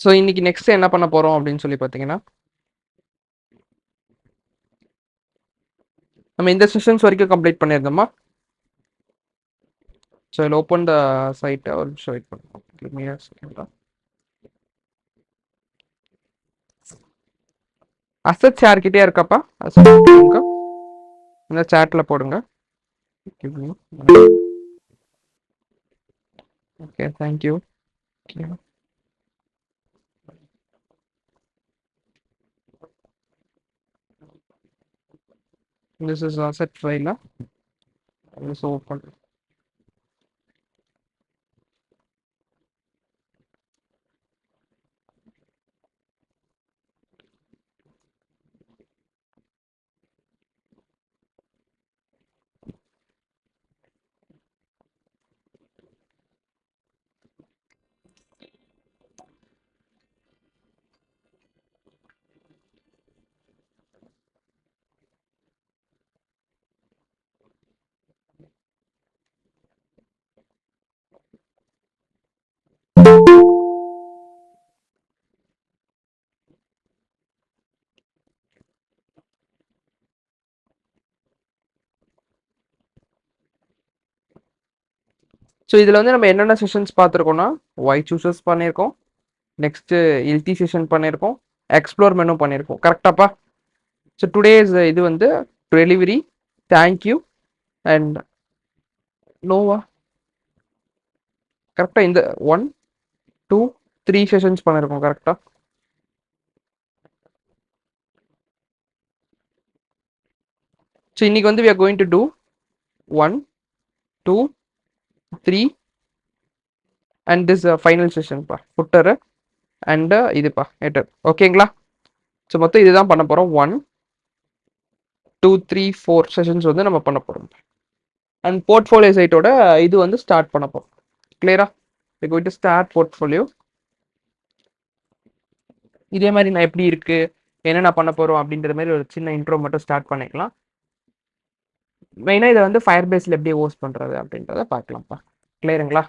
So இன்னைக்கு next என்ன பண்ண போறோம் அப்படின்னு சொல்லி பார்த்தீங்கன்னா, நம்ம இந்த செஷன்ஸ் வரைக்கும் கம்ப்ளீட் பண்ணியிருந்தோமா? ஸோ இதில் ஓப்பன் த சைட்டை ஒரு நிமிஷம் வெயிட் பண்ணுவோம். Give me a second. Assets யார்கிட்டயே இருக்காப்பா? அசட்ஸ் இந்த சாட்ல போடுங்க. Okay, thank you. This is asset file. This open. So இதில் வந்து நம்ம என்னென்ன செஷன்ஸ் பார்த்துருக்கோம்னா, ஒய் சூசஸ் பண்ணியிருக்கோம், நெக்ஸ்ட்டு இல்டி செஷன் பண்ணியிருக்கோம், எக்ஸ்ப்ளோர் மெனு பண்ணியிருக்கோம். கரெக்டாப்பா? ஸோ டுடேஸ் இது வந்து டெலிவரி, தேங்க்யூ அண்ட் நோவா. கரெக்டாக இந்த 1, 2, 3 செஷன்ஸ் பண்ணியிருக்கோம். கரெக்டாக? ஸோ இன்னைக்கு வந்து we are going to do 1, 2, 3 and this final செஷன்ப்பா, ஃபுட்டரு அண்ட் இதுப்பா ஹெட்டர். ஓகேங்களா? ஸோ மொத்தம் இதுதான் பண்ண போகிறோம். 1, 2, 3, 4 செஷன்ஸ் வந்து நம்ம பண்ண போகிறோம். அண்ட் போர்ட்ஃபோலியோ சைட்டோட இது வந்து ஸ்டார்ட் பண்ண போகிறோம். கிளியரா? we going to start portfolio. இதே மாதிரி நான் எப்படி இருக்கு, என்னென்ன பண்ண போகிறோம் அப்படின்ற மாதிரி ஒரு சின்ன இன்ட்ரோ மட்டும் ஸ்டார்ட் பண்ணிக்கலாம். மெயினாக இதை வந்து ஃபயர் பேஸில் எப்படி ஹோஸ்ட் பண்ணுறது அப்படின்றத பார்க்கலாம்ப்பா. கிளியருங்களா?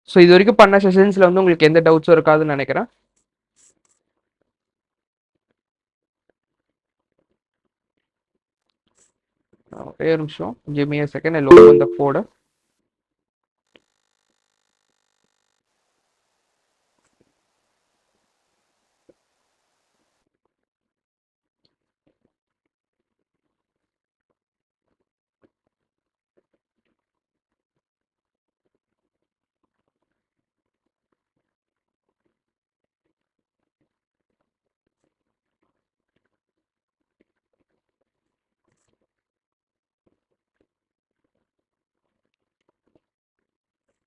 ஸோ இது வரைக்கும் பண்ண செஷன்ஸில் வந்து உங்களுக்கு எந்த டவுட்ஸும் இருக்காதுன்னு நினைக்கிறேன். ஒரே ஒரு நிமிஷம், give me a second, I'll open the folder.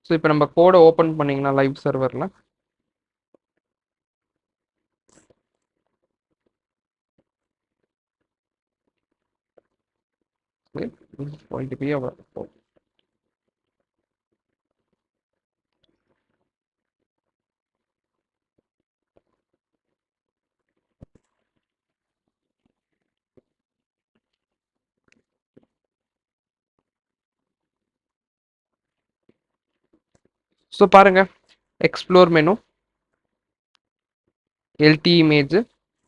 So இப்போ நம்ம கோடை ஓப்பன் பண்ணிங்கன்னா லைவ் சர்வரில் going to be our code. So பாருங்க, explore menu, LT image,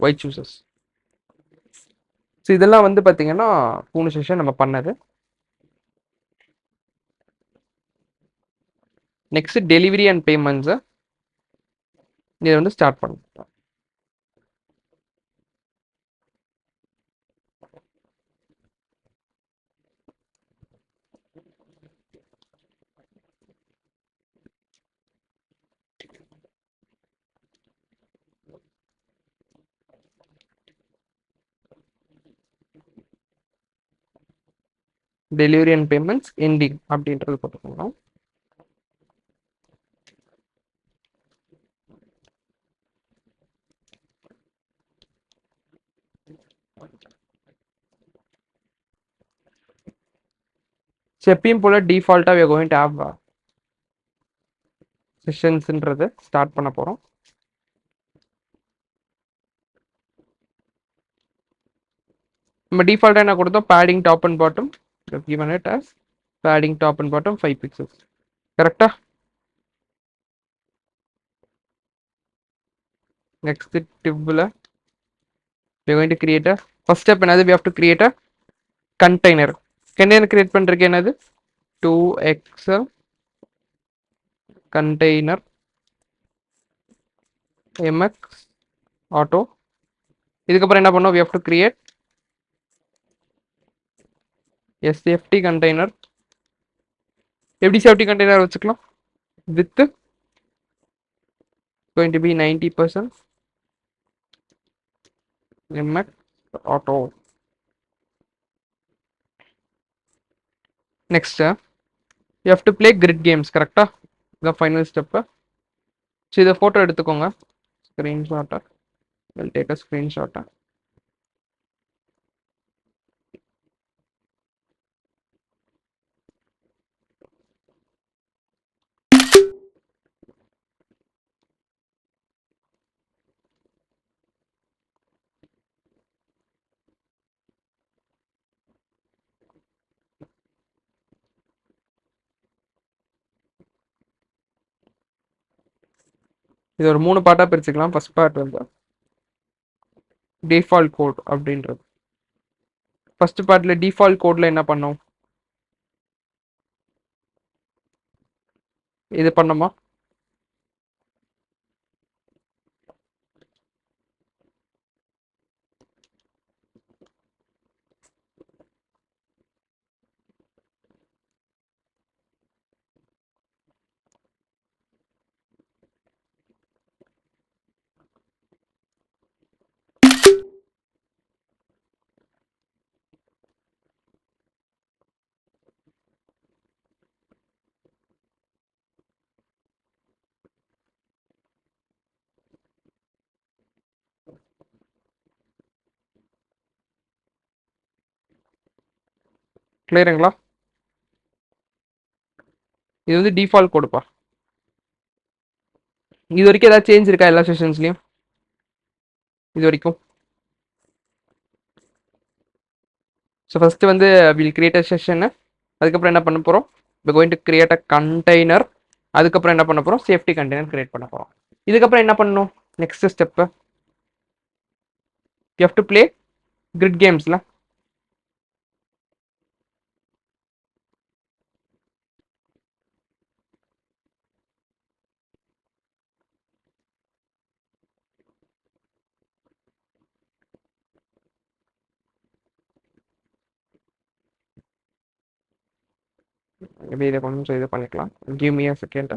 why choose us. So இதெல்லாம் வந்து பார்த்தீங்கன்னா 3 செஷன் நம்ம பண்ணது. நெக்ஸ்ட் டெலிவரி அண்ட் பேமெண்ட்ஸை இதை வந்து ஸ்டார்ட் பண்ணுவோம். டெலிவரி அண்ட் பேமெண்ட்ஸ் எண்டிங் அப்படின்றது போட்டுக்கணும். ஸோ எப்பயும் போல டிஃபால்ட்டாக we are going to have செஷன்ஸ்ன்றது ஸ்டார்ட் பண்ண போகிறோம். நம்ம டிஃபால்ட்டாக என்ன கொடுத்தோம், padding top and bottom, given it as padding top and bottom 5 pixels. கரெக்டா? next tibல we are going to create a first step என்னது, we have to create a container. container create பண்றதுக்கு என்னது, 2xl container mx auto. இதுக்கப்புறம் என்ன பண்ணோம், we have to create sft container. எப்படி safety container வச்சுக்கலாம், with going to be 90% mx auto. next you have to play grid games. கரெக்டா? the final step. so இத photo எடுத்துக்கோங்க, screenshot. we'll take a screenshot. இது ஒரு 3 பார்ட்டா பிரிச்சுக்கலாம். First part வந்து default code அப்படின்றது. ஃபர்ஸ்ட் பார்ட்ல டிஃபால்ட் கோட்ல என்ன பண்ணோம், இது பண்ணோமா, கிளியருங்களா? இது வந்து டிஃபால்ட் கோடுப்பா. இது வரைக்கும் ஏதாவது சேஞ்ச் இருக்கா எல்லா செஷன்ஸ்லயும் இது வரைக்கும்? ஸோ ஃபர்ஸ்ட் வந்து வில் கிரியேட் அ செஷன். அதுக்கப்புறம் என்ன பண்ண போகிறோம், we're going to create a container. அதுக்கப்புறம் என்ன பண்ண போகிறோம், சேஃப்டி கண்டெய்னர் கிரியேட் பண்ண போகிறோம். இதுக்கப்புறம் என்ன பண்ணணும், next step you have to play grid gamesல. மேபி இதை கொஞ்சம் இது பண்ணிக்கலாம். give me a second.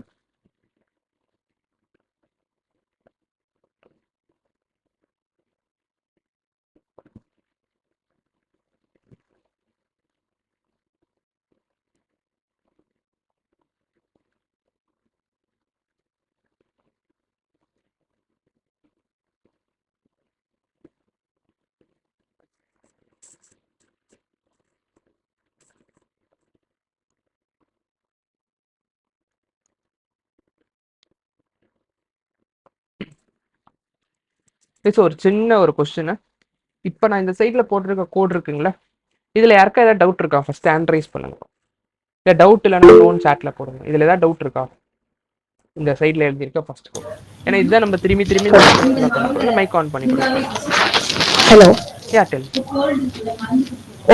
So ஒரு சின்ன ஒரு கொஸ்டின், இப்போ நான் இந்த சைடில் போட்டிருக்க கோட் இருக்குங்களா, இதில் யாருக்கா ஏதாவது டவுட் இருக்கா, ஃபர்ஸ்ட் ஹேண்ட் ரைஸ் பண்ணுங்க. இல்லை டவுட் இல்லைன்னா லோன் சாட்டில் போடுங்க. இதில் ஏதாவது டவுட் இருக்கா, இந்த சைடில் எழுதியிருக்க ஃபர்ஸ்ட் கோட். ஏன்னா இதுதான் நம்ம திரும்பி திரும்பி மைக் ஆன் பண்ணி கொடுப்போம். ஹலோ, யா டெல்.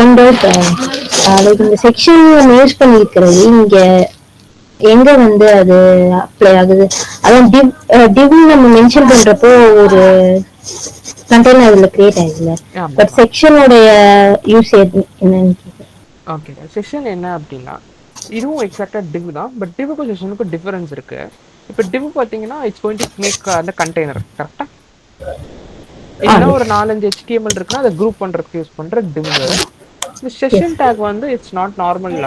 ஒன் டவுட், இந்த செக்ஷன் மேஜ் பண்ணியிருக்கிறது இங்க எங்க வந்து அது அப்ளை ஆகுது? அதான் டிவ் நம்ம மென்ஷன் பண்றப்போ ஒரு கண்டெய்னர் அதுல கிரியேட் ஆகுதுல, பட் செக்ஷனோடைய யூஸ் என்னன்னு கேக்குறேன். ஓகே, செஷன் என்ன அப்படின்னா இதுவும் எக்ஸாக்டா டிவ் தான், பட் டிவுக்கும் செஷனுக்கும் டிஃபரன்ஸ் இருக்கு. இப்போ டிவ் பார்த்தீங்கன்னா இட்ஸ் கோயிங் டு மேக் அந்த கண்டெய்னர் கரெக்டா. இல்லைன்னா ஒரு 4-5 HTML இருக்குன்னா அதை குரூப் பண்றதுக்கு யூஸ் பண்ற டிவ். இந்த செஷன் டேக் வந்து இட்ஸ் நாட் நார்மல்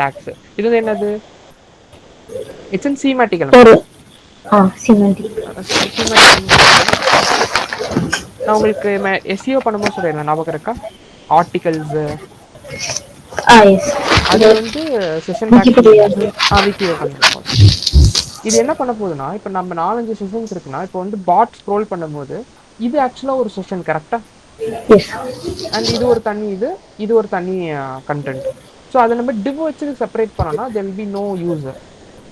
டேக்ஸ். இது வந்து என்னது, இட்ஸ் இன் சீமேட்டிக் எலிமெண்ட். நான் உங்களுக்கு SEO பண்ணும்போது சொல்றேன், ஞாபகம் இருக்கா, ஆர்டிகல்ஸ் அது வந்து செஷன் விக்கியை பண்ணிருக்கோம். இது என்ன பண்ண போகுதுன்னா, இப்போ நம்ம 4-5 செஷன்ஸ் இருக்குன்னா, இப்போ வந்து பாட் ஸ்க்ரோல் பண்ணும்போது இது ஆக்சுவலா ஒரு செஷன் கரெக்டா. எஸ். அண்ட் இது ஒரு தனி இது ஒரு தனி கண்டென்ட். ஸோ அதை நம்ம டிவ் வச்சு செப்பரேட் பண்ணோம்னா there will be no use.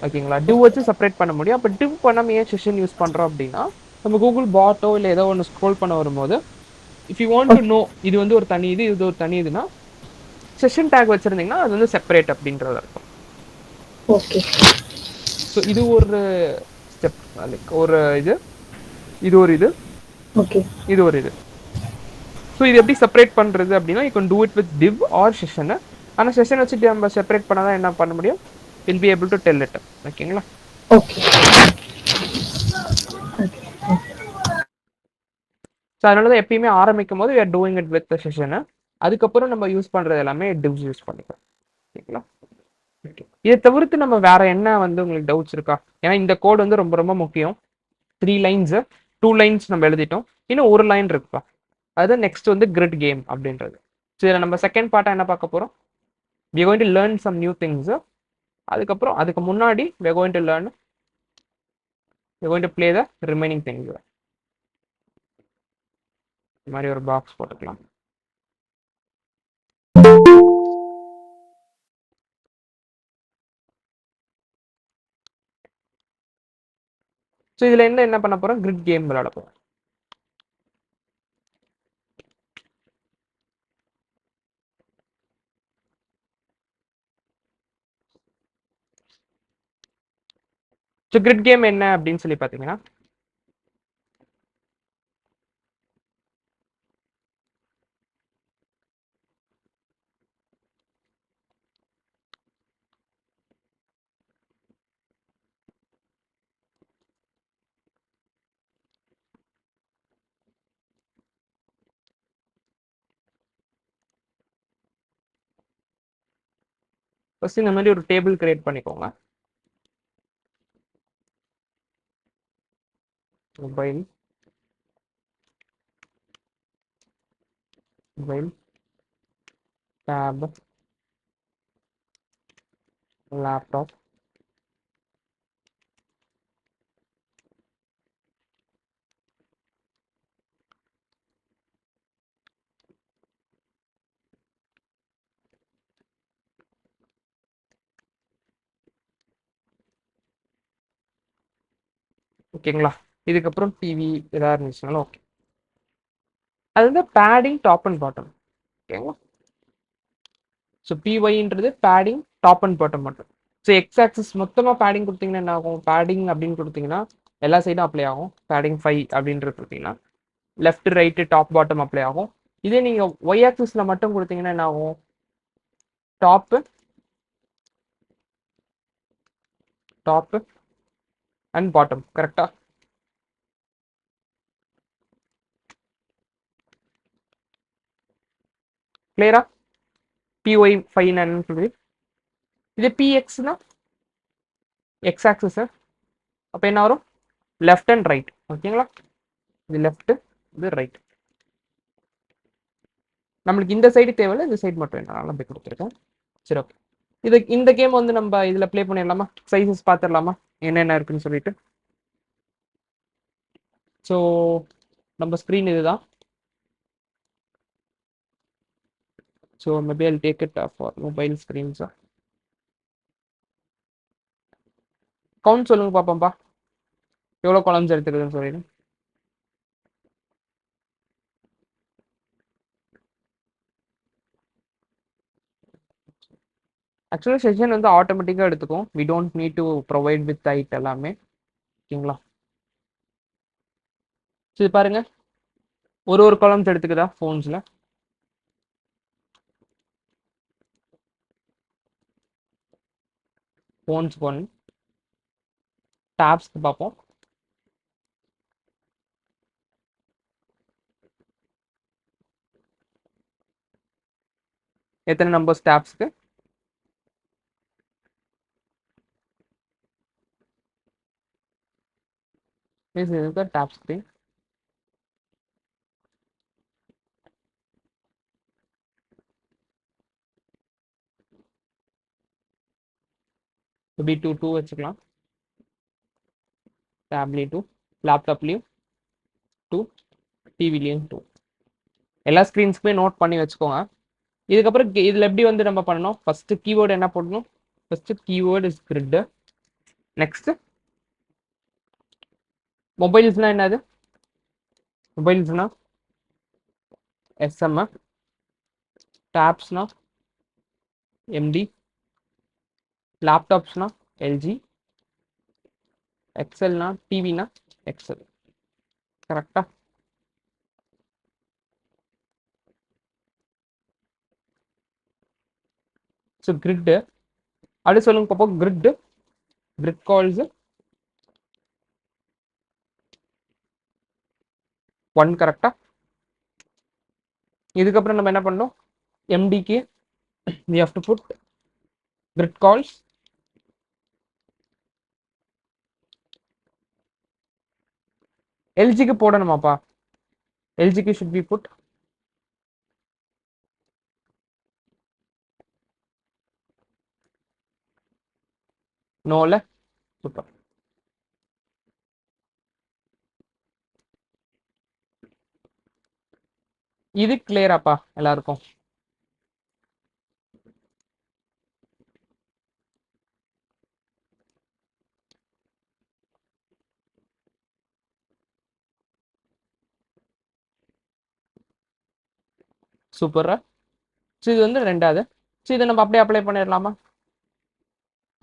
ஓகேங்களா, டிவ் வச்சு செப்பரேட் பண்ண முடியும். அப்போ டிவ் பண்ணாம ஏன் செஷன் யூஸ் பண்ணுறோம் அப்படின்னா, நம்ம கூகுள் பாட்டோ இல்லை ஏதோ ஒன்று ஸ்க்ரோல் பண்ண வரும்போது if you want to know இது வந்து ஒரு தனி இது ஒரு தனி இதுனா செஷன் டேக் வச்சிருந்தீங்கன்னா அது வந்து செப்பரேட் அப்படின்றது அர்த்தம். ஓகே. ஸோ இது ஒரு ஸ்டெப், லைக் ஒரு இது ஒரு ஓகே. இது ஒரு ஸோ இது எப்படி செப்பரேட் பண்ணுறது அப்படின்னா you can do it with div or session. ஆனால் செஷன் வச்சுட்டு நம்ம செப்பரேட் பண்ணால் தான் என்ன பண்ண முடியும், will be able to tell it. ஓகேங்களா. ஓகே. ஸோ அதனால தான் எப்பயுமே ஆரம்பிக்கும் போது we are doing it with the session. அதுக்கப்புறம் நம்ம யூஸ் பண்ணுறது எல்லாமே டிவ்ஸ் யூஸ் பண்ணிக்கலாம். ஓகேங்களா. இதை தவிர்த்து நம்ம வேற என்ன வந்து உங்களுக்கு டவுட்ஸ் இருக்கா? ஏன்னா இந்த கோட் வந்து ரொம்ப ரொம்ப முக்கியம். 3 lines 2 lines நம்ம எழுதிட்டோம், இன்னும் ஒரு லைன் இருக்குப்பா. அது நெக்ஸ்ட் வந்து கிரிட் கேம் அப்படின்றது. ஸோ இதில் நம்ம செகண்ட் பார்ட்டா என்ன பார்க்க போகிறோம், we are going to learn some new things. அதுக்கப்புறம் அதுக்கு முன்னாடி we are going to learn, we are going to play the remaining things. இந்த மாதிரி ஒரு பாக்ஸ் போட்டுக்கலாம். ஸோ இதில் என்ன பண்ண போகிறோம், கிரிட் கேம் விளையாட போகிறோம். ஸோ கிரிட் கேம் என்ன அப்படின்னு சொல்லி பார்த்தீங்கன்னா, ஃபர்ஸ்ட் இந்த மாதிரி ஒரு டேபிள் கிரியேட் பண்ணிக்கோங்க. மொபைல் டேப் லேப்டாப் ஓகேங்களா. இதுக்கப்புறம் டிவி ஏதாவது இருந்துச்சுனாலும் ஓகே. அது வந்து பேடிங் டாப் அண்ட் பாட்டம். ஓகேங்களா. ஸோ பிஒய்ன்றது பேடிங் டாப் அண்ட் பாட்டம் மட்டும். ஸோ எக்ஸ் ஆக்சிஸ் மொத்தமாக பேடிங் கொடுத்தீங்கன்னா என்ன ஆகும், பேடிங் அப்படின்னு கொடுத்தீங்கன்னா எல்லா சைடும் அப்ளை ஆகும். பேடிங் 5 அப்படின்றது கொடுத்தீங்கன்னா left right top bottom apply ஆகும். இதே நீங்கள் ஒய் ஆக்சிஸில் மட்டும் கொடுத்தீங்கன்னா என்ன ஆகும், டாப்பு அண்ட் பாட்டம். கரெக்டா. கிளியரா. பிஒய் 5 சொல்லி இது பிஎக்ஸ்னா எக்ஸ் ஆக்சிஸ். அப்போ என்ன வரும், லெஃப்ட் அண்ட் ரைட். ஓகேங்களா. இது லெஃப்ட் இது ரைட். நம்மளுக்கு இந்த சைடு தேவையில்லை, இந்த சைடு மட்டும் என்ன போய் கொடுத்துருக்கேன். சரி ஓகே. இந்த கேம் வந்து நம்ம இதில் ப்ளே பண்ணிடலாமா, சைஸஸ் பார்த்துடலாமா என்னென்ன இருக்குன்னு சொல்லிட்டு. ஸோ நம்ம ஸ்க்ரீன் இதுதான். So maybe I'll take it for mobile ஸ்க்ரீன்ஸா. கவுண்ட் சொல்லுங்க பார்ப்போம்ப்பா, எவ்வளோ காலம்ஸ் எடுத்துக்குதுன்னு சொல்லிடு. ஆக்சுவலாக செஷன் வந்து ஆட்டோமேட்டிக்காக எடுத்துக்கும், we don't need to provide with height எல்லாமே. ஓகேங்களா. சரி பாருங்க, ஒரு காலம்ஸ் எடுத்துக்குதா ஃபோன்ஸில். ஃபோன்ஸ்க்கு 1, டேப்ஸ்க்கு பார்ப்போம். எத்தனை நம்பர்ஸ் டேப்ஸ்க்கு, டேப் ஸ்க்ரீன். மேபி 2 வச்சுக்கலாம். டேப்லேயும் 2, லேப்டாப்லேயும் 2, டிவிலையும் 2. எல்லா ஸ்க்ரீன்ஸ்க்குமே நோட் பண்ணி வச்சுக்கோங்க. இதுக்கப்புறம் இதில் எப்படி வந்து நம்ம பண்ணணும், ஃபஸ்ட்டு கீவேர்டு என்ன போடணும், first keyword is grid. Next மொபைல்ஸ்னா என்னது, மொபைல்ஸ்னா எஸ்எம், டேப்ஸ்னா எம்டி, லேப்டாப்ஸ்னா எல்ஜி, எக்ஸல்னா டிவினா எக்ஸல். கரெக்டா? ஸோ கிரிட்டு அப்படி சொல்லுங்க பார்ப்போம். கிரிட் கால்ஸ் 1 கரெக்டா? இதுக்கப்புறம் நம்ம என்ன பண்ணோம், எம்டிக்கு we have to put grid calls. எல்ஜிக்கு போடணுமாப்பா, எல்ஜிக்கு should be put நோல. சூப்பர். இது கிளியராப்பா எல்லாருக்கும்? சூப்பரா. ஸோ இது வந்து ரெண்டாவது. ஸோ இதை நம்ம அப்படியே அப்ளை பண்ணிடலாமா?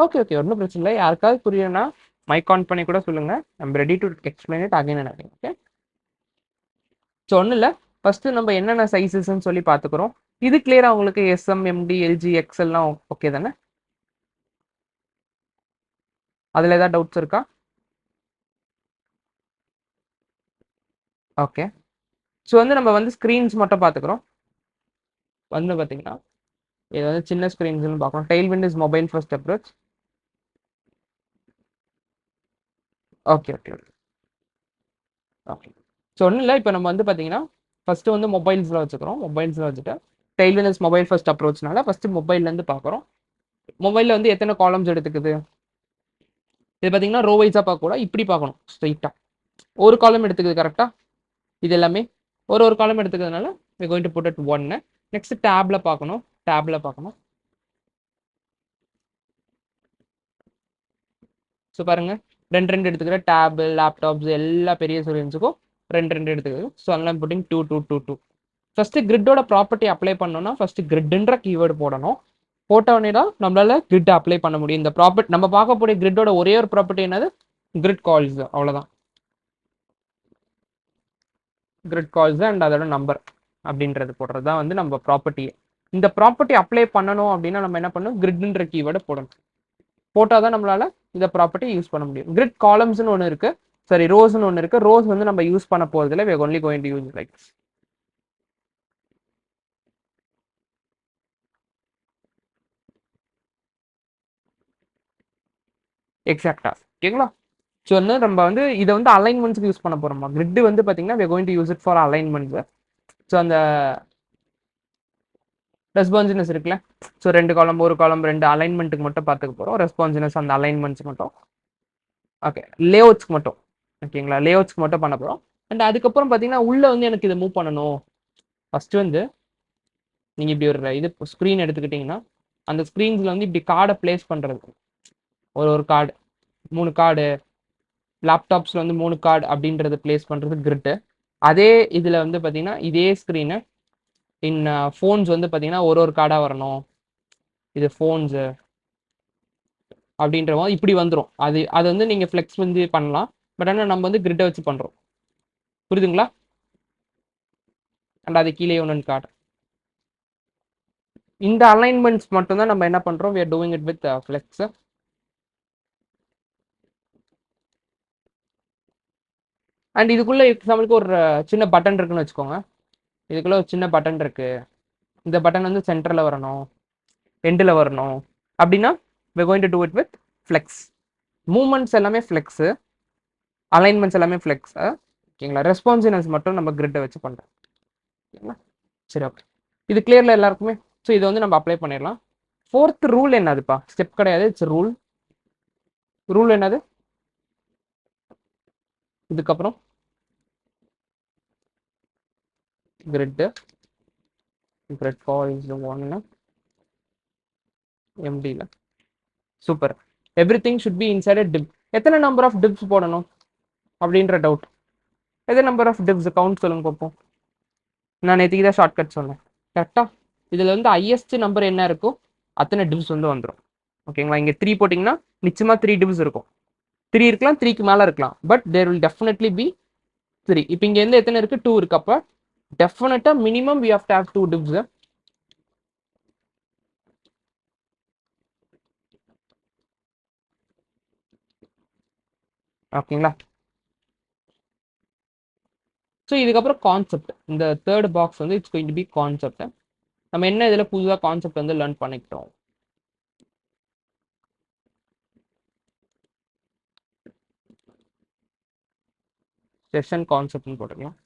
ஓகே ஓகே, ஒன்றும் பிரச்சனை இல்லை. யாருக்காவது புரியணும்னா மைக் ஆன் பண்ணி கூட சொல்லுங்க. I'm ready to explain it again and again. Okay. So ஒன்றும் இல்லை, ஃபர்ஸ்ட் நம்ம என்னென்ன சைஸஸ்ன்னு சொல்லி பார்த்துக்கிறோம். இது கிளியரா உங்களுக்கு? எஸ்எம், எம்டி, எல்ஜி, எக்ஸ்எல்லாம் ஓகே தானே? அதில் ஏதாவது டவுட்ஸ் இருக்கா? ஓகே. ஸோ வந்து நம்ம வந்து ஸ்க்ரீன்ஸ் மட்டும் பார்த்துக்கிறோம். வந்து பார்த்தீங்கன்னா இது வந்து சின்ன ஸ்க்ரீன்ஸ்னு பார்க்கணும். Tailwind is mobile first approach. Okay okay okay okay. So ஒன்றும் இல்லை, இப்போ நம்ம வந்து பார்த்தீங்கன்னா ஃபஸ்ட்டு வந்து மொபைல்ஸில் வச்சுக்கிறோம். மொபைல்ஸில் வச்சுட்டு டெய்ல்விண்ட் இஸ் மொபைல் ஃபர்ஸ்ட் அப்ரோச்னால ஃபஸ்ட்டு மொபைல்லேருந்து பார்க்குறோம். மொபைலில் வந்து எத்தனை காலம்ஸ் எடுத்துக்குது, இது பார்த்தீங்கன்னா ரோ வைஸாக பார்க்கக்கூடாது, இப்படி பார்க்கணும் ஸ்ட்ரைட்டாக. ஒரு காலம் எடுத்துக்குது கரெக்டாக. இது எல்லாமே ஒரு காலம் எடுத்துக்கிறதுனால we're going to put it 1. Next டேப்ல பார்க்கணும். டேப்ல பார்க்கணும். ஸோ பாருங்க, ரெண்டு எடுத்துக்கிற டேப், லேப்டாப்ஸ் எல்லா பெரிய ஸ்டூடெண்ட்ஸுக்கும் ரெண்டு எடுத்துக்கிறது. ஸோ அதெல்லாம் புட்டிங் 2 2 2 2. ஃபர்ஸ்ட் கிரிட்டோட ப்ராப்பர்ட்டி அப்ளை பண்ணோம்னா ஃபர்ஸ்ட் கிரிட்ன்ற கீவேர்டு போடணும். போட்ட உடனே தான் நம்மளால கிரிட் அப்ளை பண்ண முடியும். இந்த ப்ராப்பர்ட்டி நம்ம பார்க்க போகிற கிரிட்டோட ஒரே ஒரு ப்ராப்பர்ட்டி என்னது, கிரிட் கால்ஸ். அவ்வளோதான், கிரிட் கால்ஸ் அண்ட் அதோட நம்பர் அப்படின்றது போடுறது தான் வந்து நம்ம ப்ராப்பர்ட்டியே. இந்த ப்ராப்பர்ட்டி அப்ளை பண்ணணும் அப்படின்னா நம்ம என்ன பண்ணணும், கிரிட்ன்ற கீவேர்டை போடணும். போட்டால் தான் நம்மளால இந்த ப்ராப்பர்ட்டி யூஸ் பண்ண முடியும். கிரிட் காலம்ஸ்னு ஒன்று இருக்கு, சரி ரோஸ்னு ஒன்று இருக்கு. ரோஸ் வந்து நம்ம யூஸ் பண்ண போகிறதுல we are only going to use like this. எக்ஸாக்டா ஓகேங்களா? ஸோ வந்து நம்ம வந்து இதை வந்து அலைன்மெண்ட்ஸ்க்கு யூஸ் பண்ண போகிறோமா. கிரிட் வந்து பார்த்தீங்கன்னா we are going to use it for alignments. So அந்த ரெஸ்பான்சிவ்னஸ் இருக்குல்ல, ஸோ ரெண்டு காலம் ஒரு காலம் ரெண்டு அலைன்மெண்ட்டுக்கு மட்டும் பார்த்துக்க போகிறோம். ரெஸ்பான்சிவ்னஸ் அந்த அலைன்மெண்ட்ஸ் மட்டும். ஓகே, லேஅவுட்ஸ்க்கு மட்டும். ஓகேங்களா, லேஅவுட்ஸ்க்கு மட்டும் பண்ண போகிறோம். அண்ட் அதுக்கப்புறம் பார்த்தீங்கன்னா உள்ளே வந்து எனக்கு இதை மூவ் பண்ணணும். ஃபஸ்ட்டு வந்து நீங்கள் இப்படி ஒரு இது ஸ்க்ரீன் எடுத்துக்கிட்டிங்கன்னா அந்த ஸ்க்ரீன்ஸில் வந்து இப்படி கார்டை பிளேஸ் பண்ணுறது. ஒரு கார்டு 3 கார்டு, லேப்டாப்ஸில் வந்து 3 கார்டு அப்படின்றது பிளேஸ் பண்ணுறது கிரிட்டு. அதே இதில் வந்து பார்த்தீங்கன்னா இதே ஸ்க்ரீனு இன் ஃபோன்ஸ் வந்து பார்த்தீங்கன்னா ஒரு கார்டாக வரணும். இது ஃபோன்ஸு அப்படின்ற மாதிரி இப்படி வந்துடும். அது வந்து நீங்கள் ஃப்ளெக்ஸ் வந்து பண்ணலாம். பட் ஆனால் நம்ம வந்து கிரிட்டை வச்சு பண்ணுறோம். புரியுதுங்களா? அண்ட் அது கீழே ஒன்று கார்டு. இந்த அலைன்மெண்ட்ஸ் மட்டும் தான் நம்ம என்ன பண்ணுறோம், we are doing it with flex. And இதுக்குள்ளே எக்ஸாம்பிளுக்கு ஒரு சின்ன பட்டன் இருக்குன்னு வச்சுக்கோங்க. இதுக்குள்ளே ஒரு சின்ன பட்டன் இருக்கு. இந்த பட்டன் வந்து சென்டரில் வரணும், எண்டில் வரணும் அப்படின்னா we are going to do it with flex. Moments எல்லாமே ஃப்ளெக்ஸு, அலைன்மெண்ட்ஸ் எல்லாமே ஃப்ளெக்ஸ். ஓகேங்களா? ரெஸ்பான்சிவ்னஸ் மட்டும் நம்ம கிரிட்டை வச்சு பண்ணுறோம். ஓகேங்களா? சரி, ஓகே. இது கிளியரில் எல்லாருக்குமே? ஸோ இதை வந்து நம்ம அப்ளை பண்ணிடலாம். ஃபோர்த் ரூல் என்னதுப்பா, ஸ்டெப் கிடையாது, இட்ஸ் ரூல். ரூல் என்னது, இதுக்கப்புறம் கிரிட்டு Bread call is the one MD. Super. Everything should be inside a div. எத்தனை நம்பர் ஆஃப் டிவ்ஸ் போடணும் அப்படின்ற டவுட். எத்தனை நம்பர் ஆஃப் டிவ்ஸ் கவுண்ட் சொல்லுங்க பார்ப்போம். நான் நேற்றுக்கு தான் ஷார்ட்கட் சொன்னேன் கரெக்டாக. இதில் வந்து ஹையஸ்ட் நம்பர் என்ன இருக்கோ அத்தனை டிவ்ஸ் வந்து வந்துடும். ஓகேங்களா? இங்கே 3 போட்டிங்கன்னா நிச்சயமாக 3 டிவ்ஸ் இருக்கும். 3 இருக்கலாம், 3க்கு மேலே இருக்கலாம், but there will definitely be 3. இப்போ இங்கே இருந்து எத்தனை இருக்குது? 2 இருக்கு. அப்போ டெஃபினட்டாக minimum we have to have 2 divs. ஓகேங்களா? ஸோ இதுக்கப்புறம் கான்செப்ட். இந்த தேர்ட் பாக்ஸ் வந்து it's going to be concept. நம்ம என்ன இதில் புதுசாக கான்செப்ட் வந்து லேர்ன் பண்ணிக்கிட்டோம். செஷன் கான்செப்ட்னு போட்டுக்கலாம்.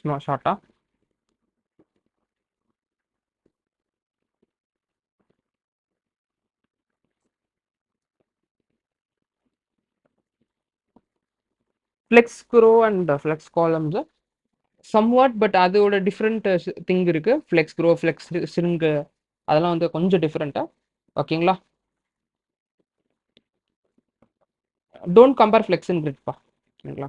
சும்மா ஷார்ட்டா flex grow and flex columns somewhat, but அதோட டிஃப்ரெண்ட் திங் இருக்கு. ஃப்ளெக்ஸ் க்ரோ, ஃப்ளெக்ஸ் ஸ்ட்ரிங்கு அதெல்லாம் வந்து கொஞ்சம் டிஃப்ரெண்ட்டாக. ஓகேங்களா? டோன்ட் கம்பேர் ஃப்ளெக்ஸ் அண்ட் கிரிட்பா. ஓகேங்களா?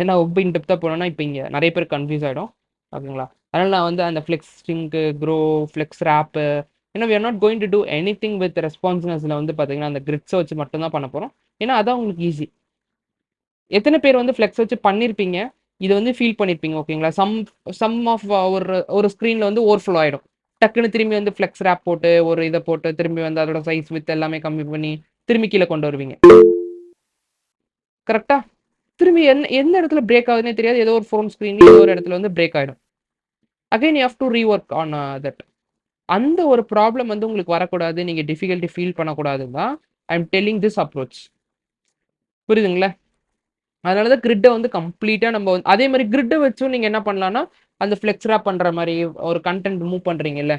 ஏன்னா ரொம்ப இன்டெப்த்தாக போனோம்னா இப்போ இங்கே நிறைய பேர் கன்ஃபியூஸ் ஆகிடும். ஓகேங்களா? அதனால் நான் வந்து அந்த flex shrink, grow, flex wrap, ஏன்னா we are not going to do any thing with ரெஸ்பான்சிவ்னஸில் வந்து பார்த்தீங்கன்னா அந்த கிரிட்ஸை வச்சு மட்டும்தான் பண்ண போகிறோம். ஏன்னா அதான் உங்களுக்கு ஈஸி. எத்தனை பேர் வந்து ஃப்ளெக்ஸ் வச்சு பண்ணியிருப்பீங்க, இதை வந்து ஃபீல் பண்ணியிருப்பீங்க. ஓகேங்களா? சம் ஆஃப் ஒரு ஸ்க்ரீனில் வந்து ஓவர்ஃப்ளோ ஆகிடும். டக்குன்னு திரும்பி வந்து ஃப்ளெக்ஸ் ரேப் போட்டு ஒரு இதை போட்டு திரும்பி வந்து அதோட சைஸ் வித் எல்லாமே கம்மி பண்ணி திரும்பி கீழே கொண்டு வருவீங்க. கரெக்டா? திரும்பி எந்த இடத்துல பிரேக் ஆகுதுன்னே தெரியாது. ஏதோ ஒரு ஃபோன் ஸ்க்ரீன்ல ஏதோ ஒரு இடத்துல வந்து பிரேக் ஆகிடும். Again you have to rework on that. அந்த ஒரு ப்ராப்ளம் வந்து உங்களுக்கு வரக்கூடாது, நீங்கள் டிஃபிகல்ட்டி ஃபீல் பண்ணக்கூடாதுன்னு தான் I am telling this approach. புரியுதுங்களா? அதனால தான் கிரிட்டை வந்து கம்ப்ளீட்டாக நம்ம வந்து அதே மாதிரி கிரிட்டை வச்சும் நீங்கள் என்ன பண்ணலாம்னா அந்த ஃப்ளெக்ஸ் ரேப் பண்ணுற மாதிரி ஒரு கண்டென்ட் மூவ் பண்ணுறீங்கல்ல,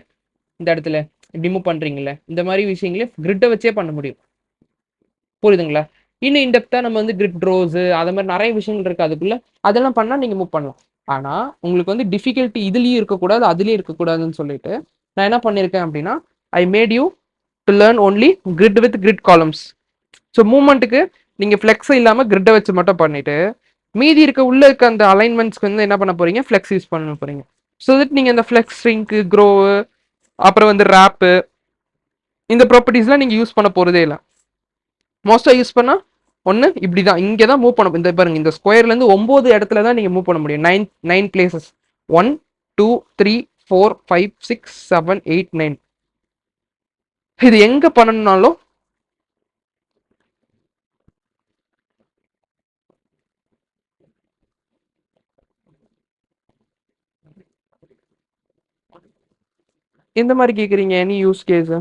இந்த இடத்துல இப்படி மூவ் பண்ணுறீங்கல்ல, இந்த மாதிரி விஷயங்களே கிரிட்டை வச்சே பண்ண முடியும். புரியுதுங்களா? இன்னும் இன்டெப்த்தாக நம்ம வந்து கிரிட் ரோஸு அது மாதிரி நிறைய விஷயங்கள் இருக்குது அதுக்குள்ள. அதெல்லாம் பண்ணால் நீங்கள் மூவ் பண்ணலாம். ஆனால் உங்களுக்கு வந்து டிஃபிகல்ட்டி இதுலேயும் இருக்கக்கூடாது அதுலேயும் இருக்கக்கூடாதுன்னு சொல்லிட்டு நான் என்ன பண்ணியிருக்கேன் அப்படின்னா I made you to learn only grid with grid columns. So மூவ்மெண்ட்டுக்கு நீங்கள் ஃப்ளெக்ஸை இல்லாமல் கிரிட்டை வச்சு மட்டும் பண்ணிவிட்டு மீதி உள்ள இருக்க அந்த அலைன்மெண்ட்ஸ்க்கு வந்து என்ன பண்ண போகிறீங்க? ஃப்ளெக்ஸ் யூஸ் பண்ண போகிறீங்க. ஸோ தட் நீங்கள் அந்த ஃப்ளெக்ஸ் ஸ்ட்ரிங்க்கு, க்ரோவு, அப்புறம் வந்து ரேப்பு, இந்த ப்ராப்பர்ட்டிஸ்லாம் நீங்கள் யூஸ் பண்ண போகிறதே இல்லை. மோஸ்ட்டாக யூஸ் பண்ணால் ஒன்று இப்படி தான், இங்கே தான் மூவ் பண்ண. இந்த பாருங்க, இந்த ஸ்கொயர்லேருந்து 9 இடத்துல தான் நீங்கள் மூவ் பண்ண முடியும். 9 பிளேசஸ். 1 2 3 4 5 6 7 8 9. இது எங்கே பண்ணணும்னாலும் எந்த மாதிரி கேட்குறீங்க? எனி யூஸ் கேஸு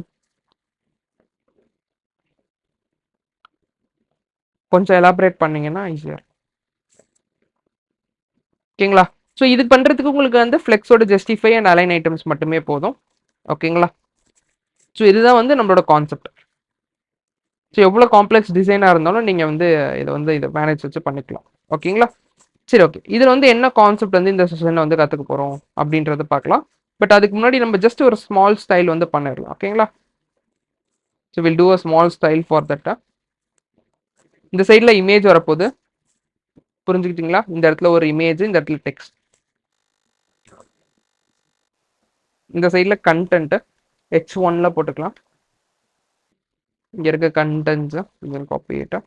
கொஞ்சம் எலாபரேட் பண்ணீங்கன்னா ஈஸியாக. ஓகேங்களா? ஸோ இது பண்ணுறதுக்கு உங்களுக்கு வந்து ஃப்ளெக்ஸோட ஜஸ்டிஃபை அண்ட் அலைன் ஐட்டம்ஸ் மட்டுமே போதும். ஓகேங்களா? ஸோ இதுதான் வந்து நம்மளோட கான்செப்ட். ஸோ எவ்வளோ காம்ப்ளெக்ஸ் டிசைனாக இருந்தாலும் நீங்கள் வந்து இதை மேனேஜ் வச்சு பண்ணிக்கலாம். ஓகேங்களா? சரி, ஓகே. இதில் வந்து என்ன கான்செப்ட் வந்து இந்த செஷனில் வந்து கற்றுக்க போகிறோம் அப்படின்றத பார்க்கலாம். பட் அதுக்கு முன்னாடி நம்ம ஜஸ்ட் ஒரு ஸ்மால் ஸ்டைல் வந்து பண்ணிடலாம். ஓகேங்களா? So will do a small style for that. இந்த சைடில் இமேஜ் வரப்போகுது, புரிஞ்சுக்கிட்டீங்களா? இந்த இடத்துல ஒரு இமேஜ், இந்த இடத்துல டெக்ஸ்ட். இந்த சைடில் கண்டென்ட் H1ல போட்டுக்கலாம். இங்கே இருக்க கண்டென்ட்ஸ் இங்கே காப்பி ஆகிட்டா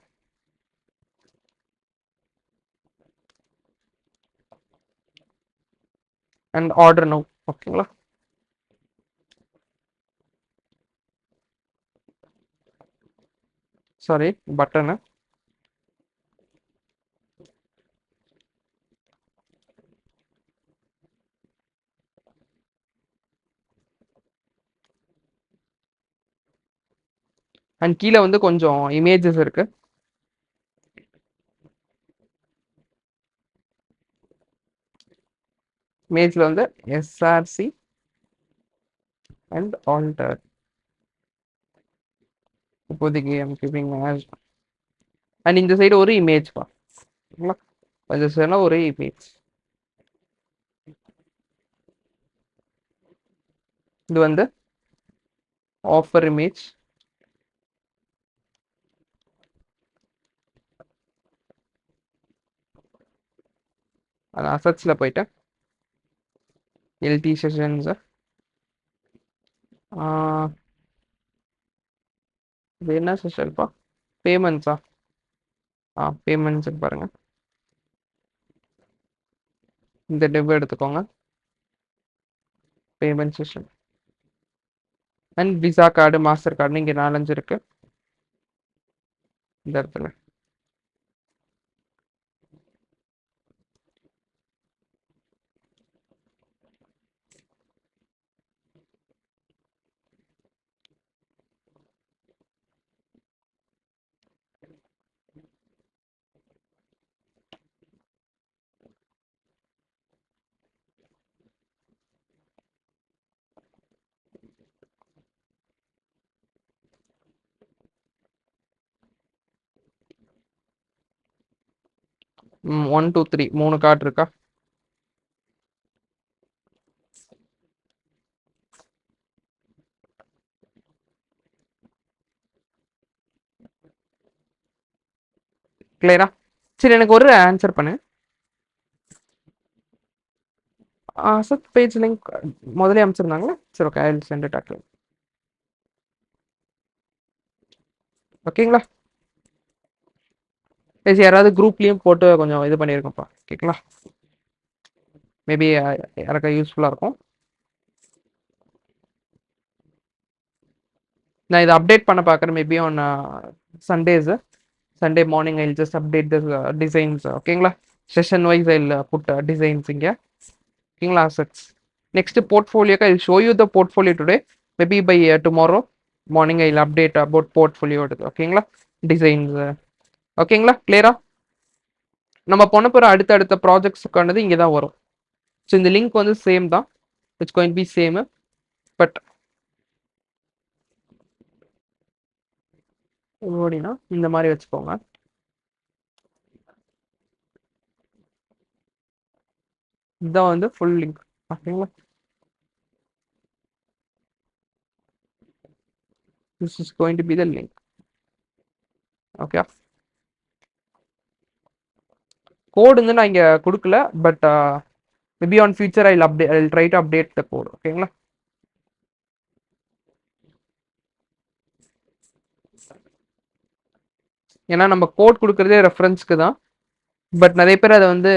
அண்ட் ஆர்டர் நவ். ஓகேங்களா? Sorry, button. அண்ட் கீழே வந்து கொஞ்சம் இமேஜஸ் இருக்கு. இமேஜில் வந்து SRC அண்ட் ஆல்டர். இப்போதைக்கு ஐம் கீப்பிங் அண்ட் இந்த சைடு ஒரு இமேஜ் பா, ஓகேங்களா? இந்த சைடுனா ஒரு இமேஜ். இது வந்து ஆஃபர் இமேஜ். அது அசட்ஸில் போயிட்டு எல்டி செஷன்ஸ், இது என்ன செஷன்ப்பா? பேமெண்ட்ஸா? பேமெண்ட்ஸ் பாருங்க. இந்த டெவ் எடுத்துக்கோங்க, payment session. And visa card, master card இங்கே 4-5 இருக்கு இந்த இடத்துல. ம் 1 2 3 3 கார்டு இருக்கா? கிளியரா? சரி, எனக்கு ஒரு ஆன்சர் பண்ணு. அசட் பேஜ் லிங்க் முதலே அமைச்சிருந்தாங்களா? சரி, okay, I will send it at. ஓகேங்களா? பேசி யாராவது குரூப்லேயும் போட்டு கொஞ்சம் இது பண்ணியிருக்கோம்ப்பா, ஓகேங்களா? மேபி யாருக்கா யூஸ்ஃபுல்லாக இருக்கும். நான் இதை அப்டேட் பண்ண பார்க்குறேன். Maybe on Sundays, Sunday morning I just update the designs, ஓகேங்களா? Session wise I put designs இங்கே, ஓகேங்களா? அசட்ஸ். நெக்ஸ்ட் போர்ட்ஃபோலியோக்கு I show you the portfolio today. Maybe by tomorrow morning I update about portfolio, ஓகேங்களா? Designs, ஓகேங்களா? கிளியரா? நம்ம பண்ண போகிற அடுத்த ப்ராஜெக்ட்ஸுக்கானது இங்கே தான் வரும். ஸோ இந்த லிங்க் வந்து சேம் தான், it's going be same. But ஓடினா இந்த மாதிரி வச்சுக்கோங்க. இதுதான் வந்து ஃபுல் லிங்க், ஓகேங்களா? This is going to be the link, okay? Code வந்து நான் இங்கே கொடுக்கல, but maybe on future I try to update the code, ஓகேங்களா? ஏன்னா நம்ம கோட் கொடுக்குறதே ரெஃபரன்ஸ்க்கு தான், பட் நிறைய பேர் அதை வந்து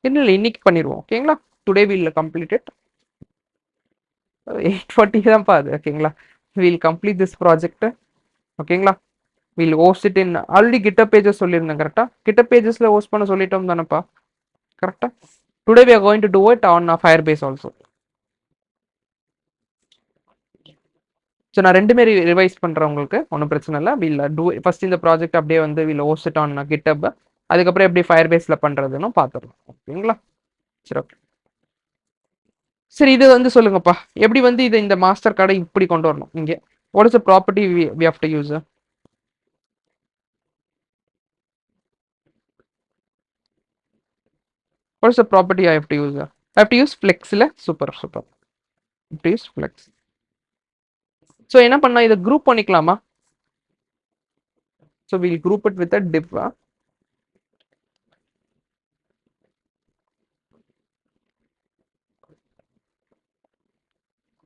இல்லை இன்னைக்கு பண்ணிடுவோம், ஓகேங்களா? Today will complete it. 8:40 தான்ப்பா அது, ஓகேங்களா? வில் கம்ப்ளீட் திஸ் ப்ராஜெக்ட், ஓகேங்களா? Will host it in already GitHub pages சொல்லியிருந்தேன், கரெக்டா? கிட்டப் பேஜஸ்ல ஹோஸ்ட் பண்ண சொல்லிட்டோம் தானேப்பா, கரெக்டா? Today we are going to do it on Firebase also. So நான் ரெண்டுமே ரிவைஸ் பண்ணுறேன், உங்களுக்கு ஒன்றும் பிரச்சனை இல்லை. வில் டூ ஃபர்ஸ்ட் இந்த ப்ராஜெக்ட் அப்படியே வந்து will host it on GitHub, அதுக்கப்புறம் எப்படி ஃபயர் பேஸில் பண்ணுறதுன்னு பார்த்துடலாம், ஓகேங்களா? சரி, ஓகே. சரி, இது வந்து சொல்லுங்கப்பா, எப்படி வந்து இது இந்த மாஸ்டர் கார்டை இப்படி கொண்டு வரணும் இங்கே? What is the property we have to use? What is the property I have to use? I have to use ஃப்ளெக்ஸில். Super super, use flex. So என்ன பண்ணலாம், இதை குரூப் பண்ணிக்கலாமா? So will group it with a div.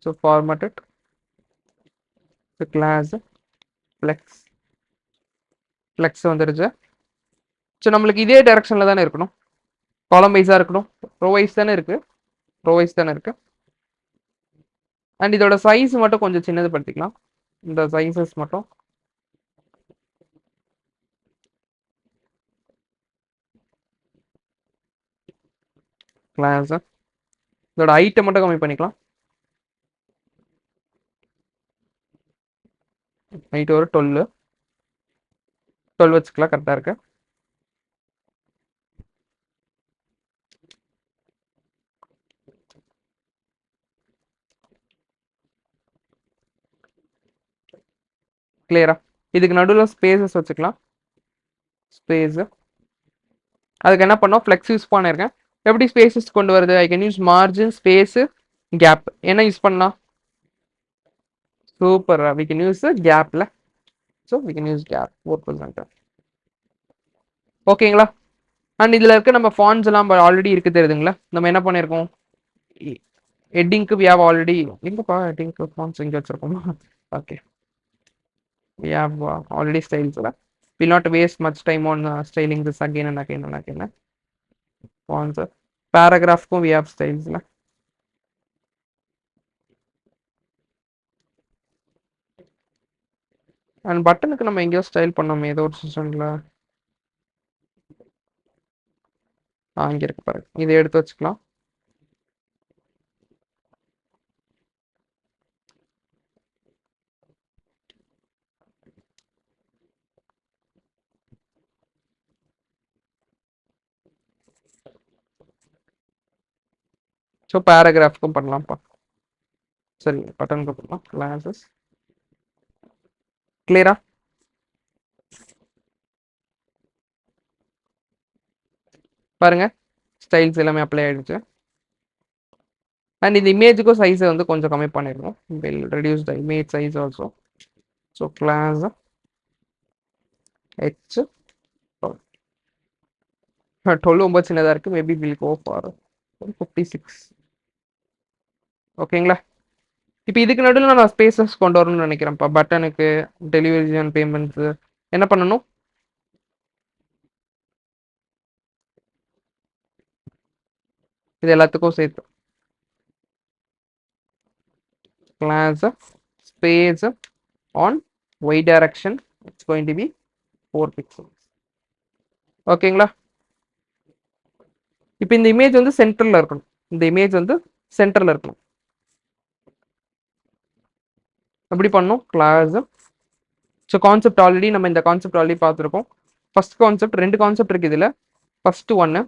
So format it class flex. Flex வந்துடுச்சு. So நம்மளுக்கு இதே டைரக்ஷனில் தானே இருக்கணும், காலம் வைஸாக இருக்கணும், ரோ வைஸ் தானே இருக்கு, ரோ வைஸ் தானே இருக்கு. அண்ட் இதோட சைஸ் மட்டும் கொஞ்சம் சின்னது படுத்திக்கலாம், இந்த சைஸஸ் மட்டும். கிளாஸ் இதோட ஹைட்டை மட்டும் கம்மி பண்ணிக்கலாம். ஹைட் ஒரு 12 வச்சுக்கலாம், கரெக்டாக இருக்கு. கிளியரா? இதுக்கு நடுவில் ஸ்பேசஸ் வச்சுக்கலாம். ஸ்பேஸ் அதுக்கு என்ன பண்ணோம், ஃப்ளெக்ஸ் யூஸ் பண்ணியிருக்கேன். எப்படி ஸ்பேசஸ் கொண்டு வருது? I can use margin, space, gap. என்ன யூஸ் பண்ணலாம்? சூப்பர், வி கேன் யூஸ் கேப்ல. So we can use gap 4%. ஓகேங்களா? அண்ட் இதில் இருக்க நம்ம ஃபாண்ட்ஸ் எல்லாம் ஆல்ரெடி இருக்கு தெரியுதுங்களா? நம்ம என்ன பண்ணியிருக்கோம், ஹெட்டிங்க்கு வி ஹேவ் ஆல்ரெடி, எங்கப்பா ஹெட்டிங்க்கு ஃபாண்ட்ஸ் இங்கே வச்சிருக்கோமா? Okay, we have already styles. We'll not waste much time on styling this again and again and again. Fonts, paragraph we have styles. And பட்டனுக்கு நம்ம எங்கேயோ ஸ்டைல் பண்ணோமே ஏதோ ஒரு செஷன்ல. இங்கே இருக்கு பாருங்க, இதை எடுத்து வச்சுக்கலாம். ஸோ பேராகிராஃப்க்கும் பண்ணலாம்ப்பா. சரி, பட்டனுக்கு பண்ணலாம். கிளாஸஸ் கிளியரா? பாருங்க, ஸ்டைல்ஸ் எல்லாமே அப்ளை ஆயிடுச்சு. அண்ட் இந்த இமேஜுக்கும் சைஸை வந்து கொஞ்சம் கம்மி பண்ணிடுவோம். Will reduce the image size also. So class H 12 ரொம்ப சின்னதாக இருக்குது. Maybe will go for 56. ஓகேங்களா? இப்போ இதுக்கு நடுவில் நான் ஸ்பேசஸ் கொண்டு வரணும்னு நினைக்கிறேன்ப்பா. பட்டனுக்கு, டெலிவரி அண்ட் பேமெண்ட்ஸு என்ன பண்ணணும்? இது எல்லாத்துக்கும் சேர்த்து class space on y direction, it's going to be 4 pixels. ஓகேங்களா? இப்போ இந்த இமேஜ் வந்து சென்டர்ல இருக்கணும். இந்த இமேஜ் வந்து சென்டர்ல இருக்கணும். எப்படி பண்ணும்? கிளாஸ். ஸோ கான்செப்ட் ஆல்ரெடி நம்ம இந்த கான்செப்ட் ஆல்ரெடி பார்த்துருக்கோம். ஃபர்ஸ்ட் கான்செப்ட், 2 கான்செப்ட் இருக்கு இதில். ஃபர்ஸ்ட் ஒன்று,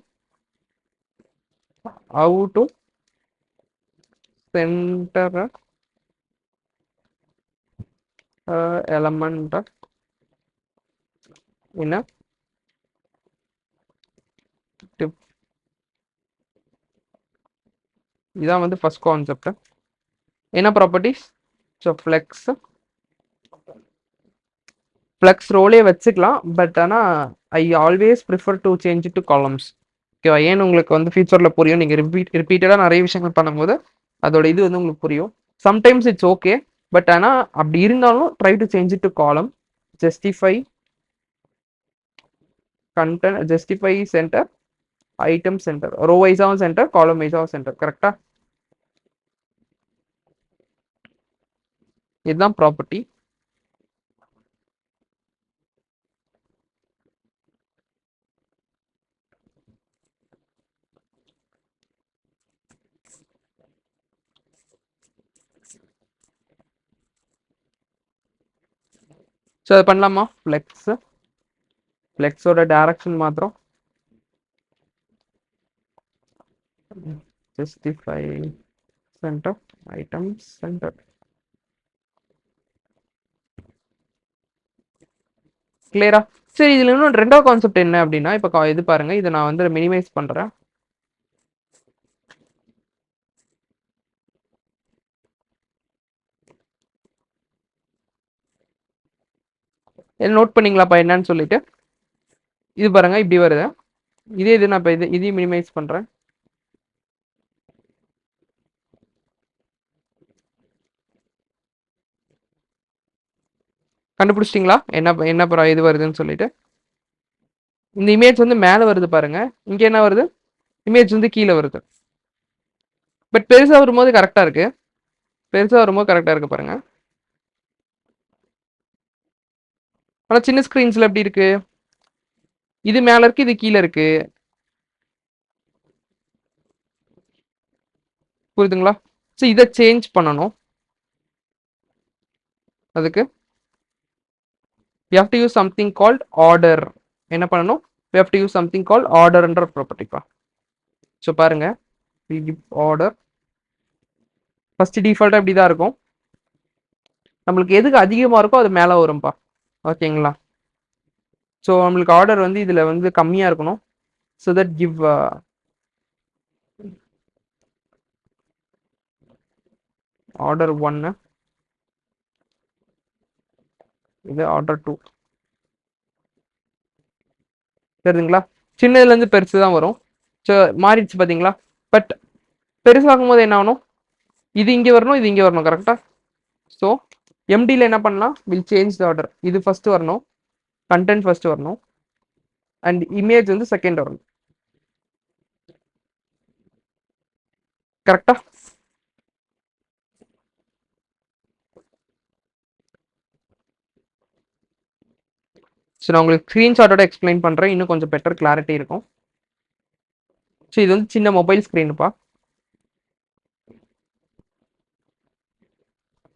ஹவு டு சென்டர் எலமெண்ட் இன் இதான் வந்து ஃபர்ஸ்ட் கான்செப்ட். என்ன ப்ராப்பர்ட்டிஸ்? ஸோ ஃப்ளெக்ஸ் ரோலே வச்சுக்கலாம். பட் ஆனால் I always prefer to change to columns. ஓகேவா? ஏன்னு உங்களுக்கு வந்து ஃபியூச்சரில் புரியும். நீங்கள் ரிப்பீட்டடாக நிறைய விஷயங்கள் பண்ணும்போது அதோட இது வந்து உங்களுக்கு புரியும். சம்டைம்ஸ் இட்ஸ் ஓகே, பட் ஆனால் அப்படி இருந்தாலும் try to change to column. Justify content, justify centre, item center, row வைஸாகவும் சென்டர், காலம் வைஸாகவும் சென்டர். கரெக்டா? இதுதான் ப்ராப்பர்ட்டி. ஸோ அது பண்ணலாமா? ஃப்ளெக்ஸோட டைரக்ஷன் மாத்திரம் ஜஸ்டிஃபை சென்டர், ஐட்டம் சென்டர். கிளியரா? சரி, இதுல இன்னும் ரெண்டாவது கான்செப்ட் என்ன அப்படின்னா, இப்போ இது பாருங்க, இதை நான் வந்து மினிமைஸ் பண்றேன். நோட் பண்ணீங்களாப்பா என்னன்னு சொல்லிட்டு? இது பாருங்க, இப்படி வருது. இது நான் இப்போ இதையும் மினிமைஸ் பண்றேன். கண்டுபிடிச்சிட்டிங்களா என்ன இது வருதுன்னு சொல்லிட்டு? இந்த இமேஜ் வந்து மேலே வருது பாருங்க, இங்க என்ன வருது? இமேஜ் வந்து கீழே வருது. பட் பெருசா வரும்போது கரெக்டா இருக்கு. பாருங்க. ஆனா சின்ன ஸ்கிரீன்ஸ்ல எப்படி இருக்கு? இது மேல இருக்கு, இது கீழே இருக்கு. புரியுதுங்களா? ஸோ இதை சேஞ்ச் பண்ணணும். அதுக்கு we have to use something called order. என்ன பண்ணணும்? we have to use something called order என்ற ப்ராப்பர்ட்டிப்பா. ஸோ பாருங்க, we give order. ஃபர்ஸ்ட் டிஃபால்ட்டா இப்படி தான் இருக்கும். நம்மளுக்கு எதுக்கு அதிகமாக இருக்கோ அது மேலே வரும்ப்பா. ஓகேங்களா? ஸோ நம்மளுக்கு ஆர்டர் வந்து இதில் வந்து கம்மியாக இருக்கணும். ஸோ தட் கிவ் ஆர்டர் 1, இது ஆர்டர் 2. தெரியுதுங்களா? சின்னதுலேருந்து பெருசு தான் வரும். ஸோ மாறிடுச்சு பார்த்தீங்களா? பட் பெருசாகும் போது என்ன ஆகணும், இது இங்கே வரணும், இது இங்கே வரணும். கரெக்டாக? ஸோ எம்டியில் என்ன பண்ணலாம், வில் சேஞ்ச் த ஆர்டர். இது ஃபர்ஸ்ட் வரணும், கண்டென்ட் ஃபர்ஸ்ட் வரணும், அண்ட் இமேஜ் வந்து செகண்ட் வரணும். கரெக்டா? ஸோ நான் உங்களுக்கு ஸ்க்ரீன்ஷாட்டோட எக்ஸ்பிளைன் பண்ணுறேன், இன்னும் கொஞ்சம் பெட்டர் கிளாரிட்டி இருக்கும். ஸோ இது வந்து சின்ன மொபைல் ஸ்க்ரீனுப்பா.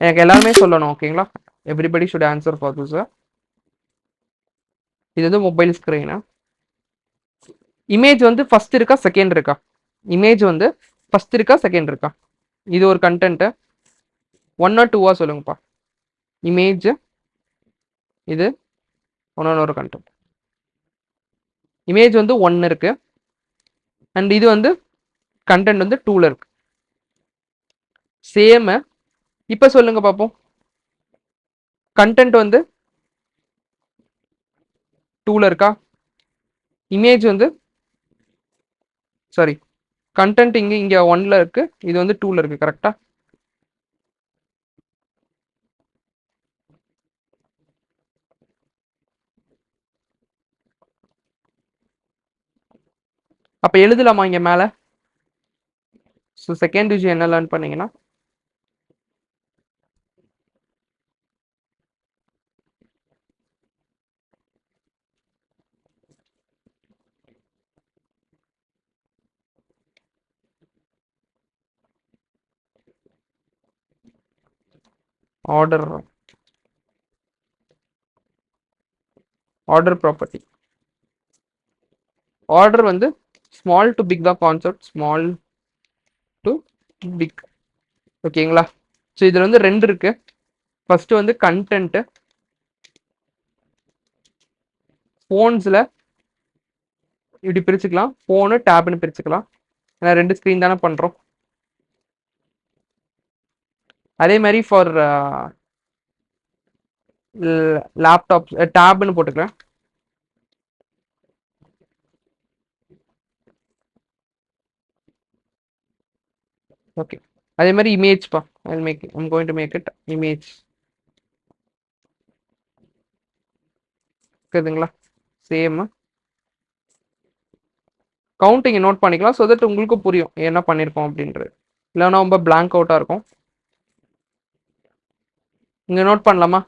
எனக்கு எல்லாருமே சொல்லணும், ஓகேங்களா? Everybody should answer for this. இது வந்து மொபைல் ஸ்க்ரீனு. இமேஜ் வந்து ஃபர்ஸ்ட் இருக்கா செகண்ட் இருக்கா? இமேஜ் வந்து ஃபர்ஸ்ட் இருக்கா செகண்ட் இருக்கா? இது ஒரு கண்டென்ட்டு. 1 or 2 சொல்லுங்கப்பா. இமேஜ், இது ஒரு கண்டென்ட். இமேஜ் வந்து 1 இருக்கு, அண்ட் இது வந்து கண்டென்ட் வந்து 2ல இருக்கு. சேம். இப்போ சொல்லுங்க பார்ப்போம். கண்டென்ட் வந்து 2ல இருக்கா? இமேஜ் வந்து சாரி, கண்டென்ட் இங்க 1ல இருக்கு, இது வந்து 2ல இருக்கு. கரெக்டா? அப்ப எழுதலாமா இங்க மேல? ஸோ செகண்ட் விஷயம் என்ன லேர்ன் பண்ணீங்கன்னா, ஆர்டர் ப்ராப்பர்ட்டி. ஆர்டர் வந்து ஸ்மால் டு பிக் தான் கான்செப்ட், ஸ்மால் டு பிக். ஓகேங்களா? ஸோ இதில் வந்து 2 இருக்கு. ஃபர்ஸ்ட் வந்து கண்டென்ட். ஃபோன்ஸில் இப்படி பிரிச்சுக்கலாம், ஃபோனு டேப்னு பிரிச்சுக்கலாம். ஏன்னா 2 ஸ்க்ரீன் தானே பண்ணுறோம். அதே மாதிரி ஃபார் லேப்டாப் டேப்னு போட்டுக்கிறேன். ஓகே. அதே மாதிரி இமேஜ்ப்பா, I'm going to make it image. இருக்குதுங்களா? சேம். கவுண்டிங் நோட் பண்ணிக்கலாம், ஸோ தட் உங்களுக்கு புரியும் என்ன பண்ணியிருக்கோம் அப்படின்றது. இல்லைன்னா ரொம்ப பிளாங்க் அவுட்டாக இருக்கும். இங்கே நோட் பண்ணலாமா?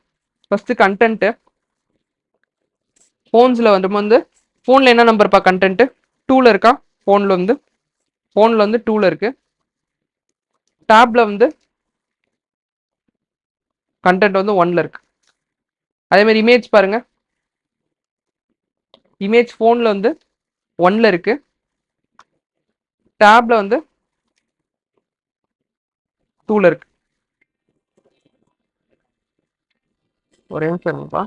ஃபர்ஸ்ட் கண்டென்ட்டு ஃபோன்ஸில் வந்து ஃபோனில் என்ன நம்பர்ப்பா கண்டென்ட்டு? 2ல இருக்கா? ஃபோனில் வந்து 2ல இருக்கு. டேப்ல வந்து கண்டென்ட் வந்து 1ல இருக்கு. அதே மாதிரி இமேஜ் பாருங்க, இமேஜ் ஃபோனில் வந்து 1ல இருக்கு, டேப்ல வந்து 2ல இருக்கு. ஒரே நிமிஷம் இருங்கப்பா.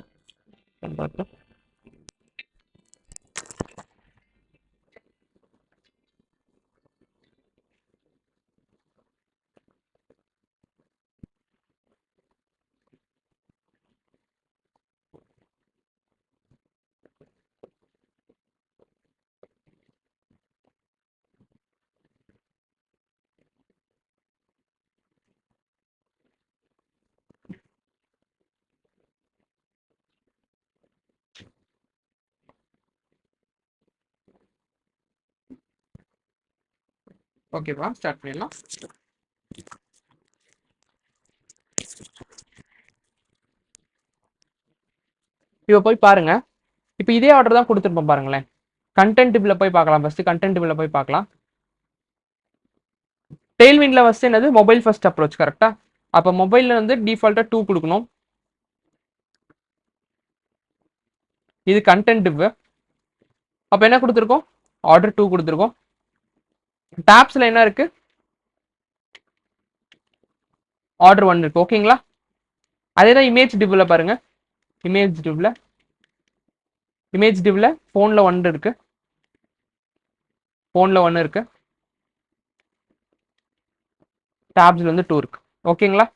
ஓகேவா? ஸ்டார்ட் பண்ணிடலாம். இப்போ போய் பாருங்க. இப்போ இதே ஆர்டர் தான் கொடுத்துருப்போம் பாருங்களேன். கண்டென்ட் பில்ல போய் பார்க்கலாம். ஃபர்ஸ்ட் கண்டென்ட் பில்ல போய் பார்க்கலாம். டெய்ல்வின்ல ஃபர்ஸ்ட் என்னது, மொபைல் ஃபர்ஸ்ட் அப்ரோச். கரெக்டா? அப்போ மொபைல்ல வந்து டிஃபால்ட்டா 2 கொடுக்கணும். இது கண்டென்ட் டிவ். அப்போ என்ன கொடுத்துருக்கோம்? ஆர்டர் 2 கொடுத்துருக்கோம். டாப்ஸ்ல என்ன இருக்கு? ஆர்டர் 1 இருக்கு. ஓகேங்களா? அதே தான் இமேஜ் டிவ்வில் பாருங்க. இமேஜ் டிவ்வில் ஃபோனில் 1 இருக்கு. டேப்ஸில் வந்து 2 இருக்கு. ஓகேங்களா?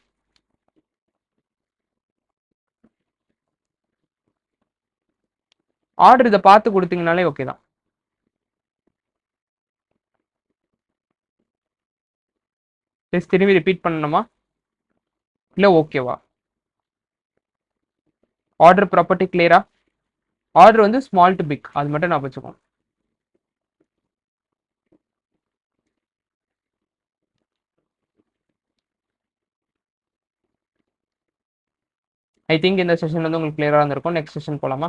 ஆர்டர் இதை பார்த்து கொடுத்தீங்கனாலே ஓகே தான். திரும்பி ரிப்பீட் பண்ணணுமா இல்லை ஓகேவா? ஆர்டர் ப்ராப்பர்ட்டி கிளியரா? ஆர்டர் வந்து ஸ்மால் டு பிக், அது மட்டும் நான் வச்சுக்கோங்க. ஐ திங்க் இந்த செஷன் வந்து உங்களுக்கு கிளியரா இருந்திருக்கும். நெக்ஸ்ட் செஷன் போலாமா?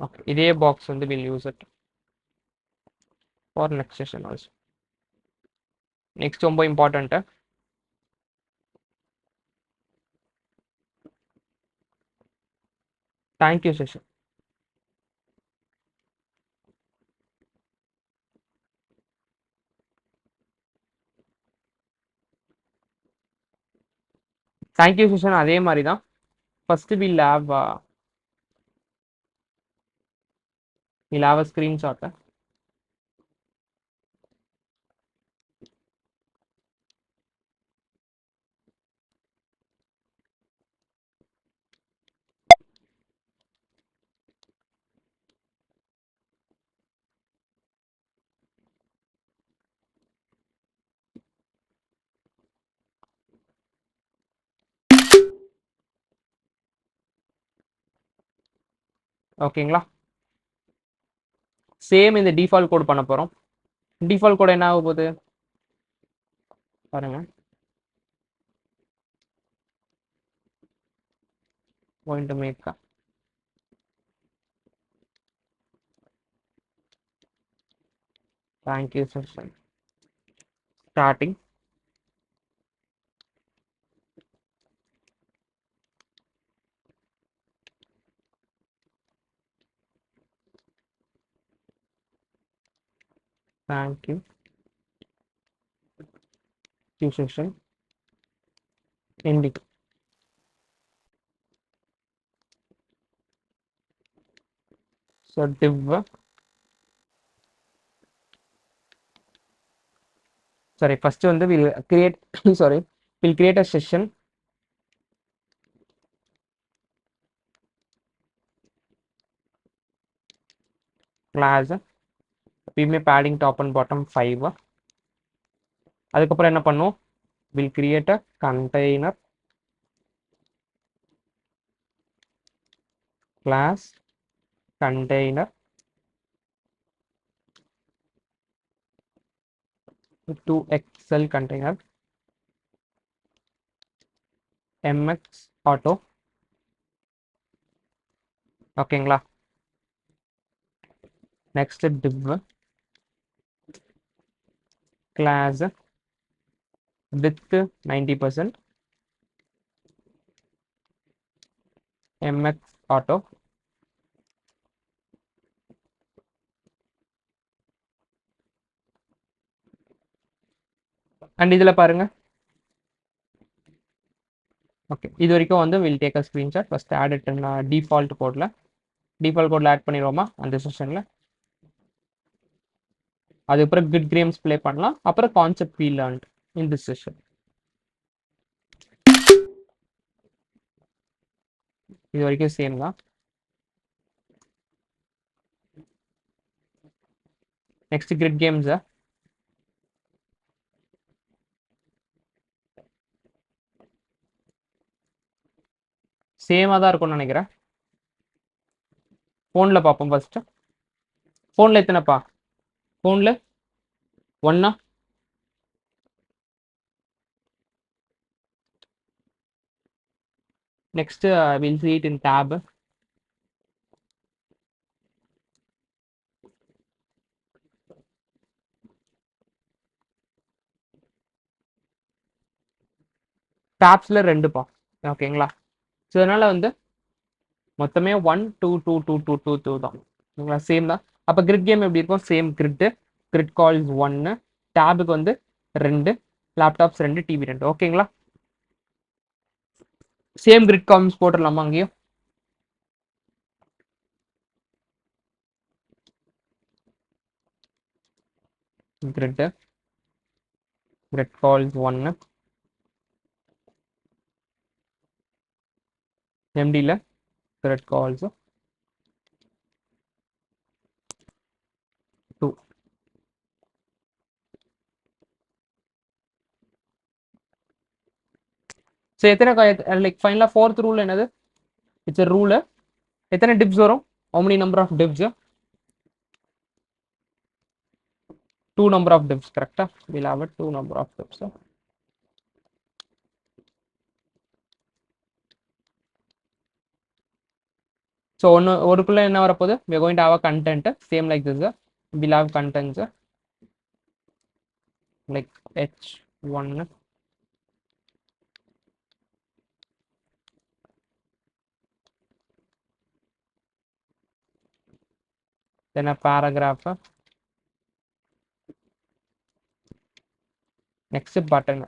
ஓகே, இதே பாக்ஸ் வந்து will use it for next session also. Next ரொம்ப important, thank you session. Thank you session அதே மாதிரி தான். First will have a screenshot. ஓகேங்களா? சேம் இந்த டிஃபால்ட் கோட் பண்ண போகிறோம். டிஃபால்ட் கோட் என்ன ஆக போகுது பாருங்க. going to make thank you session starting. Thank you session ending. So div, sorry, first வந்து we'll create sorry, we'll create a session. Class எப்பயுமே padding top and bottom 5. அதுக்கப்புறம் என்ன பண்ணும், we'll create a container class container to excel container mx auto. ஓகேங்களா? next div class width 90% mx auto. And இதில் பாருங்க. Okay, இது வரைக்கும் வந்து will take a screenshot. First add it default கோடில் ஆட் பண்ணிடுவோமா அந்த செஷனில். அதுக்கப்புறம் குட் கேம்ஸ் ப்ளே பண்ணலாம். அப்புறம் concept we learned in this session. இது வரைக்கும் சேம் தான். நெக்ஸ்ட் கிரிட் கேம்ஸ் சேமாக தான் இருக்கும்னு நினைக்கிறேன். ஃபோனில் பார்ப்போம் ஃபர்ஸ்ட். ஃபோனில் எத்தனைப்பா? ஃபோனில் 1. Next will see it in tab. டாப்ஸில் 2பா. ஓகேங்களா? ஸோ அதனால் வந்து மொத்தமே 1 2 2 2 2 2 2 தான். ஓகேங்களா? சேம் தான். அப்போ கிரிட் கேம் எப்படி இருக்கும்? சேம் கிரிட்டு, கிரிட் கால்ஸ் 1, டேபுக்கு வந்து 2, லேப்டாப்ஸ் 2, டிவி 2. ஓகேங்களா? சேம் கிரிட் கால்ஸ் போட்டுடலாமா அங்கேயும்? கிரிட்டு, கிரிட் கால்ஸ் 1, எம்டியில் கிரிட் கால்ஸ் 2. ஸோ எத்தனை லைக் ஃபைனலாக ஃபோர்த் ரூல் என்னது? It's a rule. எத்தனை டிப்ஸ் வரும்? how many number of divs? 2 number of divs. கரெக்டா? we'll have a 2 number of divs. So ஒருக்குள்ள என்ன வரப்போகுது? we are going to have a content same like this. we'll have contents like h1, then a paragraph, next button.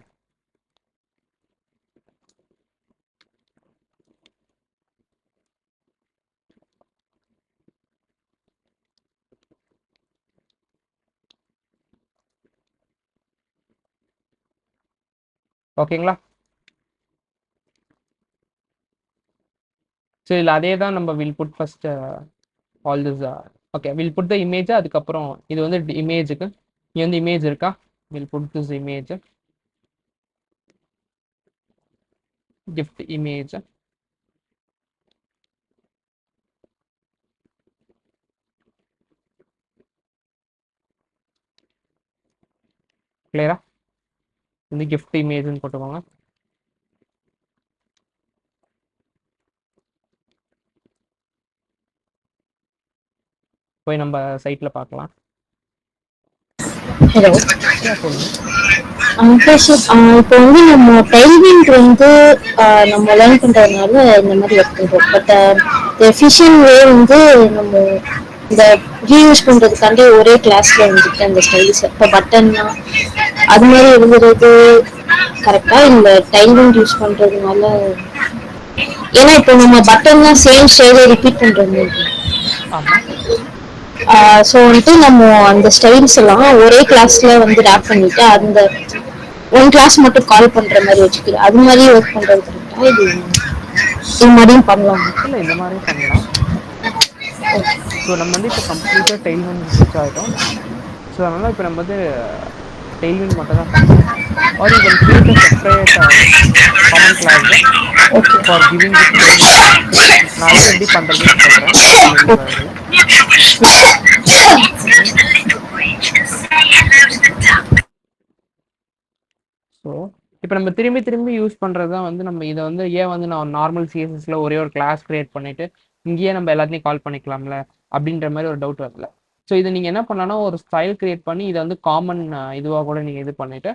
ஓகேங்களா? So இதில் அதே தான் நம்ம will put first all this. Okay, will put the image. அதுக்கப்புறம் இது வந்து இமேஜுக்கு இங்கே வந்து இமேஜ் இருக்கா? Will put this image, gift image. கிளியரா? இந்த gift இமேஜ்னு போட்டுக்கோங்க. போய் நம்ம சைட்டில் பார்க்கலாம். ஹலோ. சொல்லுங்க. இப்போ வந்து நம்ம டைல்விங் வந்து நம்ம லேர்ன் பண்றதுனால இந்த மாதிரி ஒர்க் பண்றோம். பட் எஃபிஷியன்ட் வே வந்து நம்ம இந்த ரீயூஸ் பண்றதுக்காண்டி ஒரே கிளாஸ்ல வந்துட்டு அந்த ஸ்டைல்ஸ் இப்போ பட்டன்னா அது மாதிரி எழுதுறது கரெக்டா இல்லை டைல்விங் யூஸ் பண்றதுனால? ஏன்னா இப்போ நம்ம பட்டன்னா சேம் ஸ்டைலை ரிப்பீட் பண்றது. ஆமாம். ஸோ வந்துட்டு நம்ம அந்த ஸ்டைல்ஸ் எல்லாம் ஒரே கிளாஸ்ல வந்து ரேப் பண்ணிட்டு அந்த ஒன் கிளாஸ் மட்டும் கால் பண்ற மாதிரி வச்சுக்கிறேன். அது மாதிரி ஒர்க் பண்றது கரெக்டா? இது மாதிரியும் பண்ணலாம். இல்லை, இந்த மாதிரியும் பண்ணலாம். ஸோ நம்ம வந்து இப்போ கம்ப்ளீட்டாக டெய்ல்விண்ட் ஸ்விட்ச் ஆகிட்டோம். ஸோ அதனால் இப்போ நம்ம வந்து டெய்ல்விண்ட் மட்டும் தான் பண்ணணும். Or you can create a separate common class for giving this Tailwind. நான் வந்து எப்படி பண்ணுறதுன்னு சொல்கிறேன். ஸோ இப்போ நம்ம திரும்பி திரும்பி யூஸ் பண்ணுறது தான் வந்து நம்ம இதை வந்து ஏன் வந்து நான் நார்மல் சிஎஸ்எஸ்ல ஒரே ஒரு கிளாஸ் கிரியேட் பண்ணிட்டு இங்கேயே நம்ம எல்லாத்தையும் கால் பண்ணிக்கலாம்ல அப்படின்ற மாதிரி ஒரு டவுட் வரல. ஸோ இதை நீங்கள் என்ன பண்ணலாம்னா ஒரு ஸ்டைல் கிரியேட் பண்ணி இதை வந்து காமன் இதுவாக கூட நீங்கள் இது பண்ணிவிட்டு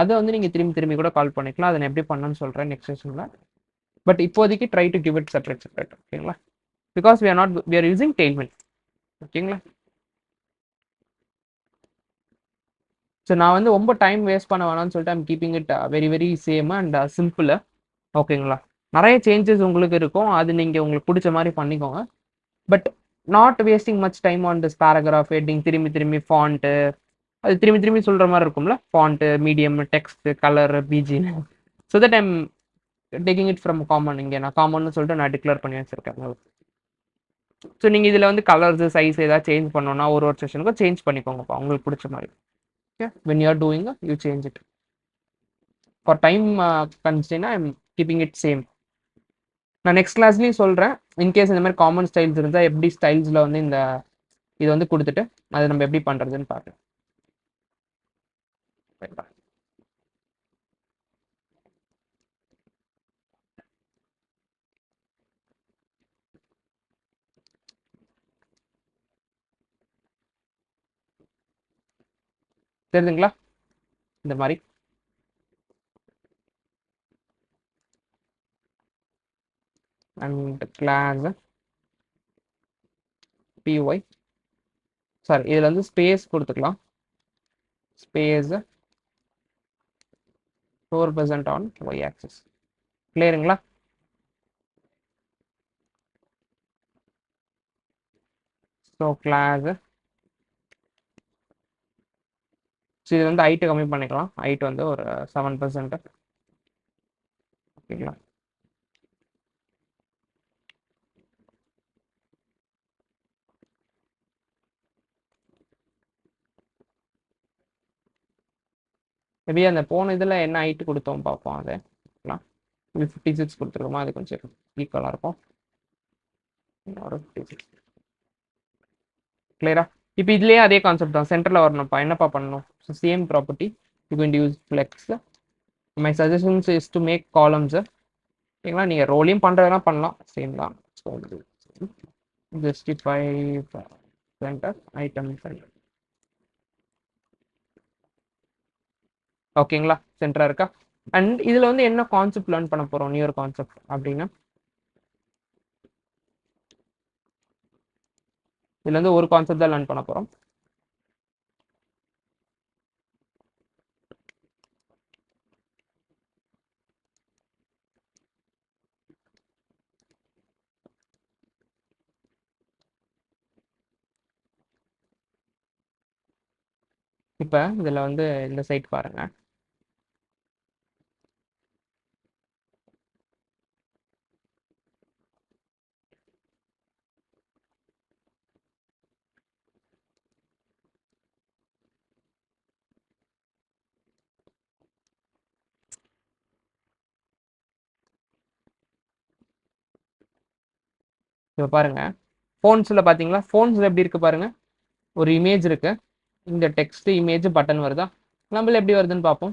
அதை வந்து நீங்கள் திரும்பி திரும்பி கூட கால் பண்ணிக்கலாம். அதை நான் எப்படி பண்ணணும்னு சொல்கிறேன் நெக்ஸ்ட் செஷனில். பட் இப்போதைக்கு try to give it separate ஓகேங்களா? Because we are using tailwind. ஓகேங்களா? ஸோ நான் வந்து ரொம்ப டைம் வேஸ்ட் பண்ண வேணாம்னு சொல்லிட்டு I'm keeping it very very same and simple. ஓகேங்களா? நிறைய சேஞ்சஸ் உங்களுக்கு இருக்கும், அது நீங்கள் உங்களுக்கு பிடிச்ச மாதிரி பண்ணிக்கோங்க. But not wasting much time on this paragraph heading. திரும்பி திரும்பி ஃபாண்ட்டு அது திரும்பி திரும்பி சொல்கிற மாதிரி இருக்கும்ல, ஃபாண்ட்டு, மீடியம், டெக்ஸ்ட், கலர், பிஜின்னு. So that I'm taking it from common. இங்கே நான் காமன்னு சொல்லிட்டு நான் டிக்ளேர் பண்ணி வச்சிருக்கேன். ஸோ நீங்கள் இதில் வந்து கலர்ஸ், சைஸ் ஏதாவது சேஞ்ச் பண்ணோன்னா ஒரு செஷனுக்கும் சேஞ்ச் பண்ணிக்கோங்கப்பா உங்களுக்கு பிடிச்ச மாதிரி. Okay, when you are doing you change it. For time constraint I'm keeping it same. நான் நெக்ஸ்ட் கிளாஸ்லேயும் சொல்கிறேன், இன்கேஸ் இந்த மாதிரி காமன் ஸ்டைல்ஸ் இருந்தால் எப்படி ஸ்டைல்ஸில் வந்து இந்த இது வந்து கொடுத்துட்டு அதை நம்ம எப்படி பண்ணுறதுன்னு பார்க்கலாம். தெரியுதுங்களா? இந்த மாதிரி அண்ட் கிளாஸ் py சாரி, இதில் வந்து ஸ்பேஸ் கொடுத்துக்கலாம். Space 4% on Y axis. கிளியருங்களா? ஸோ கிளாஸ் இது வந்து ஹைட்டு கம்மி பண்ணிக்கலாம். ஹைட் வந்து ஒரு 7%. ஓகேங்களா? மேபி அந்த போன இதில் என்ன ஹைட்டு கொடுத்தோம் பார்ப்போம். அது இது 56 கொடுத்துருக்கோமா, அது கொஞ்சம் ஈக்குவலாக இருக்கும். ஒரு 56. கிளியரா? இப்போ இதுலேயே அதே கான்செப்ட் தான். சென்டரில் வரணும்ப்பா. என்னப்பா பண்ணணும்? So same property you can use flex. My suggestions is to make columns. ஓகேங்களா? நீங்கள் ரோலையும் பண்ணுறதெல்லாம் பண்ணலாம். சேம் தான். So justify centre item centre. ஓகேங்களா? சென்டரா இருக்கா? அண்ட் இதில் வந்து என்ன கான்செப்ட் லேர்ன் பண்ண போகிறோம்? நியூ கான்செப்ட் அப்படின்னா இதுல இருந்து ஒரு கான்செப்ட் தான் லேர்ன் பண்ண போறோம். இப்ப இதுல வந்து இந்த சைட் பாருங்க. இப்ப பாருங்க, ஃபோன்ஸ்ல பாத்தீங்களா? ஃபோன்ஸ்ல எப்படி இருக்கு பாருங்க. ஒரு இமேஜ் இருக்கு. இந்த டெக்ஸ்ட் இமேஜ் பட்டன் வருதா? நம்மள எப்படி வருதுன்னு பார்ப்போம்.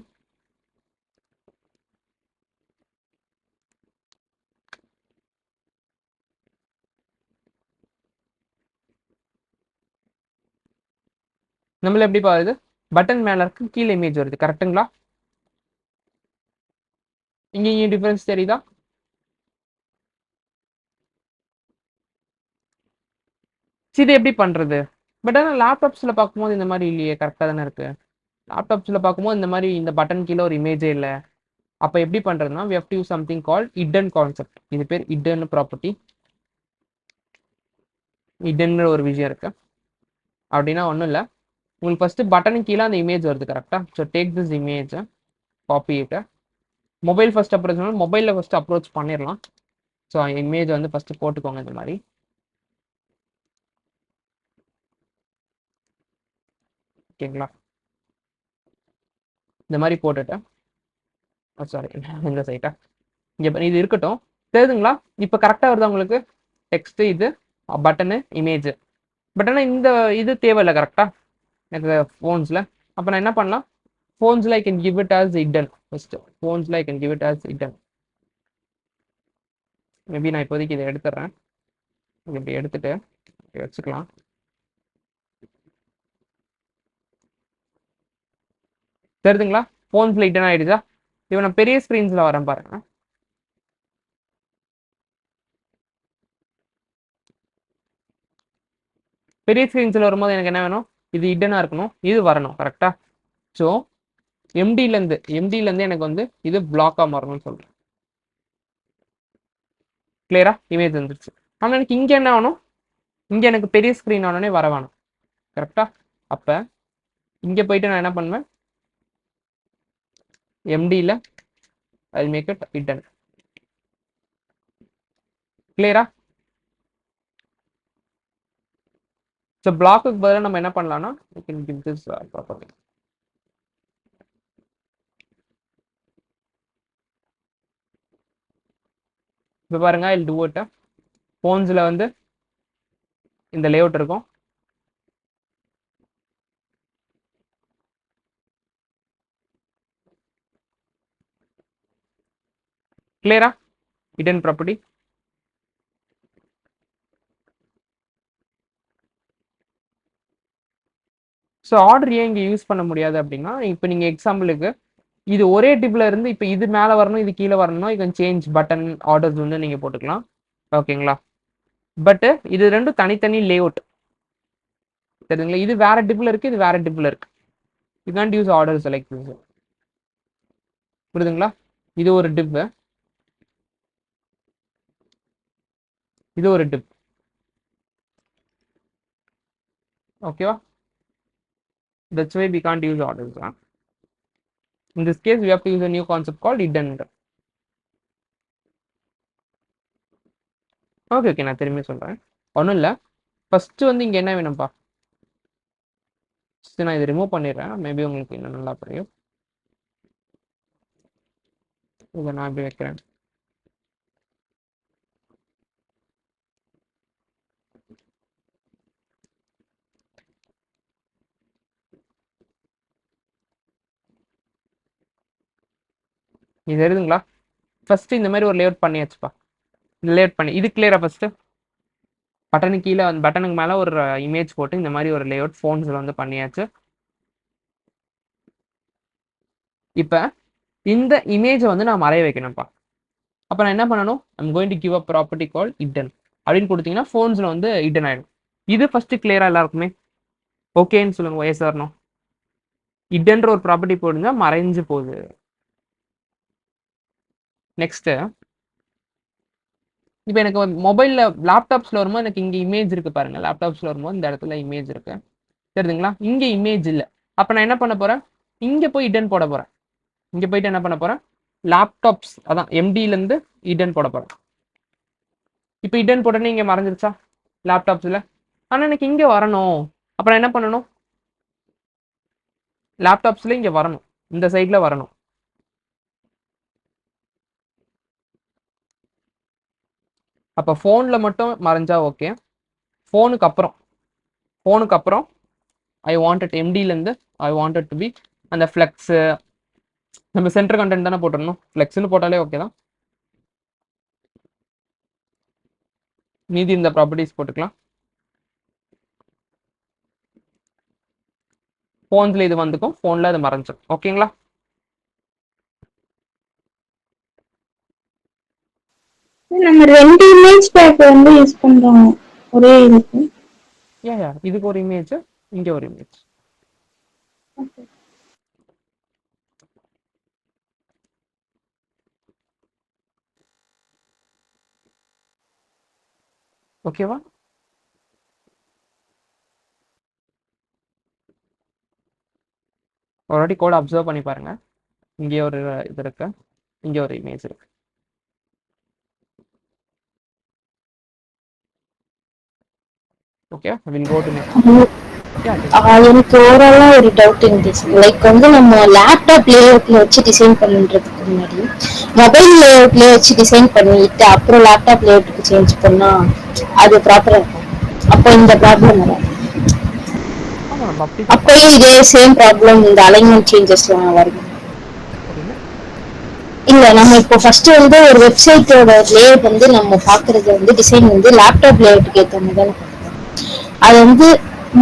நம்மள எப்படி பாருது? பட்டன் மேல இருக்கு, கீழே இமேஜ் வருது. கரெக்ட்டுங்களா? இங்க டிஃபரன்ஸ் தெரியுதா? இது எப்படி பண்றது? பட் ஆனால் லேப்டாப்ஸ்ல பார்க்கும்போது இந்த மாதிரி இல்லையே. கரெக்டாக தானே இருக்கு. லேப்டாப்ஸ்ல பார்க்கும்போது இந்த மாதிரி இந்த பட்டன் கீழே ஒரு இமேஜே இல்லை. அப்போ எப்படி பண்றதுன்னா we have to use something called hidden concept. இது பேர் hidden ப்ராப்பர்ட்டி. hidden ஒரு விஷயம் இருக்கு. அப்படின்னா ஒன்றும் இல்லை, உங்களுக்கு ஃபர்ஸ்ட் பட்டனுக்கு கீழே அந்த இமேஜ் வருது. கரெக்டா? So take this image, copy it. Mobile first approach பண்ணாலும் மொபைலில் ஃபர்ஸ்ட் அப்ரோச் பண்ணிடலாம். ஸோ இமேஜ் வந்து ஃபர்ஸ்ட் போட்டுக்கோங்க இந்த மாதிரி. ஓகேங்களா? இந்த மாதிரி போட்டுட்டு சாரி இந்த சைட்டா இங்கே இது இருக்கட்டும். தெரியுதுங்களா? இப்போ கரெக்டாக வருதா உங்களுக்கு? டெக்ஸ்ட் இது பட்டனு இமேஜ். பட் ஆனால் இந்த இது தேவையில்லை. கரெக்டா? எனக்கு ஃபோன்ஸில் அப்போ நான் என்ன பண்ணலாம்? ஃபோன்ஸில் I can give it as hidden. First ஃபோன்ஸில் I can give it as hidden. Maybe நான் இப்போதைக்கு இதை எடுத்துடுறேன். இப்படி எடுத்துட்டு வச்சுக்கலாம். தெரியுதுங்களா? ஃபோன்ஸில் ஹிடன் ஆயிடுச்சா? இப்போ நான் பெரிய ஸ்க்ரீன்ஸில் வரேன் பாருங்க. பெரிய ஸ்க்ரீன்ஸில் வரும்போது எனக்கு என்ன வேணும்? இது ஹிடனாக இருக்கணும், இது வரணும். கரெக்டா? ஸோ எம்டிலேருந்து எனக்கு வந்து இது பிளாக்காக மாறணும்னு சொல்கிறேன். கிளியரா? இமேஜ் வந்துருச்சு. ஆனால் எனக்கு இங்கே என்ன வேணும்? இங்கே எனக்கு பெரிய ஸ்க்ரீன் ஆனோடனே வர வேணும். கரெக்டா? அப்போ இங்கே போயிட்டு நான் என்ன பண்ணுவேன்? எம்டியில் ஐ மேக் இட் ஹிடன். கிளியரா? ஸோ பிளாக்குக்கு பதிலாக நம்ம என்ன பண்ணலாம்னா we can give this property. இப்போ பாருங்க, I'll do it. ஃபோன்ஸில் வந்து இந்த லேஅவுட் இருக்கும். கிளியரா? Hidden property. ஸோ ஆர்டர் ஏன் இங்கே யூஸ் பண்ண முடியாது அப்படின்னா, இப்போ நீங்கள் எக்ஸாம்பிளுக்கு இது ஒரே டிப்ல இருந்து இப்போ இது மேலே வரணும், இது கீழே வரணும்னா இது சேஞ்ச் பட்டன் ஆர்டர்ஸ் வந்து நீங்கள் போட்டுக்கலாம். ஓகேங்களா? பட்டு இது ரெண்டும் தனித்தனி லேஅவுட். சரிங்களா? இது வேற டிப்ல இருக்கு, இது வேற டிப்ல இருக்கு. You can't use order select. புரியுதுங்களா? இது ஒரு டிப், இது ஒரு டிப். ஓகேவா? That's why we can't use orders. In this case, we have to use a new concept called hidden. Okay, நான் திரும்பி சொல்றேன். ஒன்றும் இல்லை, ஃபர்ஸ்ட் வந்து இங்க என்ன வேணும்ப்பா? நான் இதை ரிமூவ் பண்ணிடுறேன், மேபி உங்களுக்கு இன்னும் நல்லா புரியும். இதை நான் இப்படி வைக்கிறேன். இது தெரியுதுங்களா? ஃபர்ஸ்ட் இந்த மாதிரி ஒரு லேஅவுட் பண்ணியாச்சுப்பா. லேஅவுட் பண்ணி இது கிளியரா? ஃபர்ஸ்ட் பட்டனுக்கு கீழே, அந்த பட்டனுக்கு மேலே ஒரு இமேஜ் போட்டு இந்த மாதிரி ஒரு லேஅவுட் ஃபோன்ஸில் வந்து பண்ணியாச்சு. இப்போ இந்த இமேஜை வந்து நான் மறைய வைக்கணும்ப்பா. அப்போ நான் என்ன பண்ணணும்? I'm going to give a property call hidden அப்படின்னு கொடுத்தீங்கன்னா ஃபோன்ஸில் வந்து ஹிடன் ஆகிடும். இது ஃபர்ஸ்ட் கிளியரா எல்லாருக்குமே? ஓகேன்னு சொல்லுங்க, ஒய்எஸ் வரணும். ஹிடன்ற ஒரு ப்ராப்பர்ட்டி போடுங்க, மறைஞ்சு போகுது. நெக்ஸ்ட், இப்போ எனக்கு மொபைலில் லேப்டாப்ஸில் வரும்போது எனக்கு இங்கே இமேஜ் இருக்கு பாருங்க. லேப்டாப்ஸில் வரும்போது இந்த இடத்துல இமேஜ் இருக்கு, தெரியுதுங்களா? இங்கே இமேஜ் இல்லை. அப்போ நான் என்ன பண்ண போறேன்? இங்கே போய் ஹிடன் போட போறேன். இங்கே போயிட்டு என்ன பண்ண போறேன்? லேப்டாப்ஸ், அதான் எம்டிலேருந்து ஹிடன் போட போறேன். இப்போ ஹிடன் போட்டோன்னே இங்கே மறைஞ்சிருச்சா லேப்டாப்ஸில்? ஆனால் எனக்கு இங்கே வரணும். அப்புறம் என்ன பண்ணணும்? லேப்டாப்ஸில் இங்கே வரணும், இந்த சைடில் வரணும். அப்போ ஃபோனில் மட்டும் மறைஞ்சா ஓகே. ஃபோனுக்கு அப்புறம் ஐ வாண்டட் எம்டிலேருந்து ஐ வாண்டட் டு பி அந்த ஃப்ளெக்ஸு, நம்ம சென்டர் கண்டென்ட் தானே போட்டுடணும். ஃப்ளெக்ஸ்னு போட்டாலே ஓகே தான். மீதி இந்த ப்ராப்பர்ட்டிஸ் போட்டுக்கலாம். ஃபோன்ஸில் இது வந்துக்கும், ஃபோனில் அது மறைஞ்சிடும். ஓகேங்களா? நம்ம 2 இமேஜ் பேக் வந்து யூஸ் பண்றோம் ஒரே இதுக்கு. யா இதுக்கு ஒரு இமேஜ், இங்கே ஒரு இமேஜ். ஓகேவா? ஒரு வாட்டி கோட் அப்சர்வ் பண்ணி பாருங்க. இங்கே ஒரு இது இருக்கு, இங்கே ஒரு இமேஜ் இருக்கு. Okay, will go to next. எனக்கு ஓவராலா ஒரு டவுட் இருந்துச்சு. லைக் வந்து நம்ம லேப்டாப் லேஅவுட்ல வச்சு டிசைன் பண்ணுறதுக்கு முன்னாடி மொபைல் லேஅவுட்ல வச்சு டிசைன் பண்ணிட்டு அப்புறம் லேப்டாப் லேஅவுட்டுக்கு சேஞ்ச் பண்ணா அது ப்ராப்பரா இருக்கும். அப்போ இந்த ப்ராப்ளம் வரும். ஆமா, நம்ம அப்படி அப்பயும் இதே சேம் ப்ராப்ளம் இந்த அலைன்மெண்ட் சேஞ்சஸ்லாம் வரும். இல்ல, நம்ம இப்போ ஃபர்ஸ்ட் வந்து ஒரு வெப்சைட்டோட லேஅவுட் வந்து நம்ம பாக்குறது வந்து டிசைன் வந்து லேப்டாப் லேஅவுட்டுக்கு ஏற்ற மாதிரி தான். அது வந்து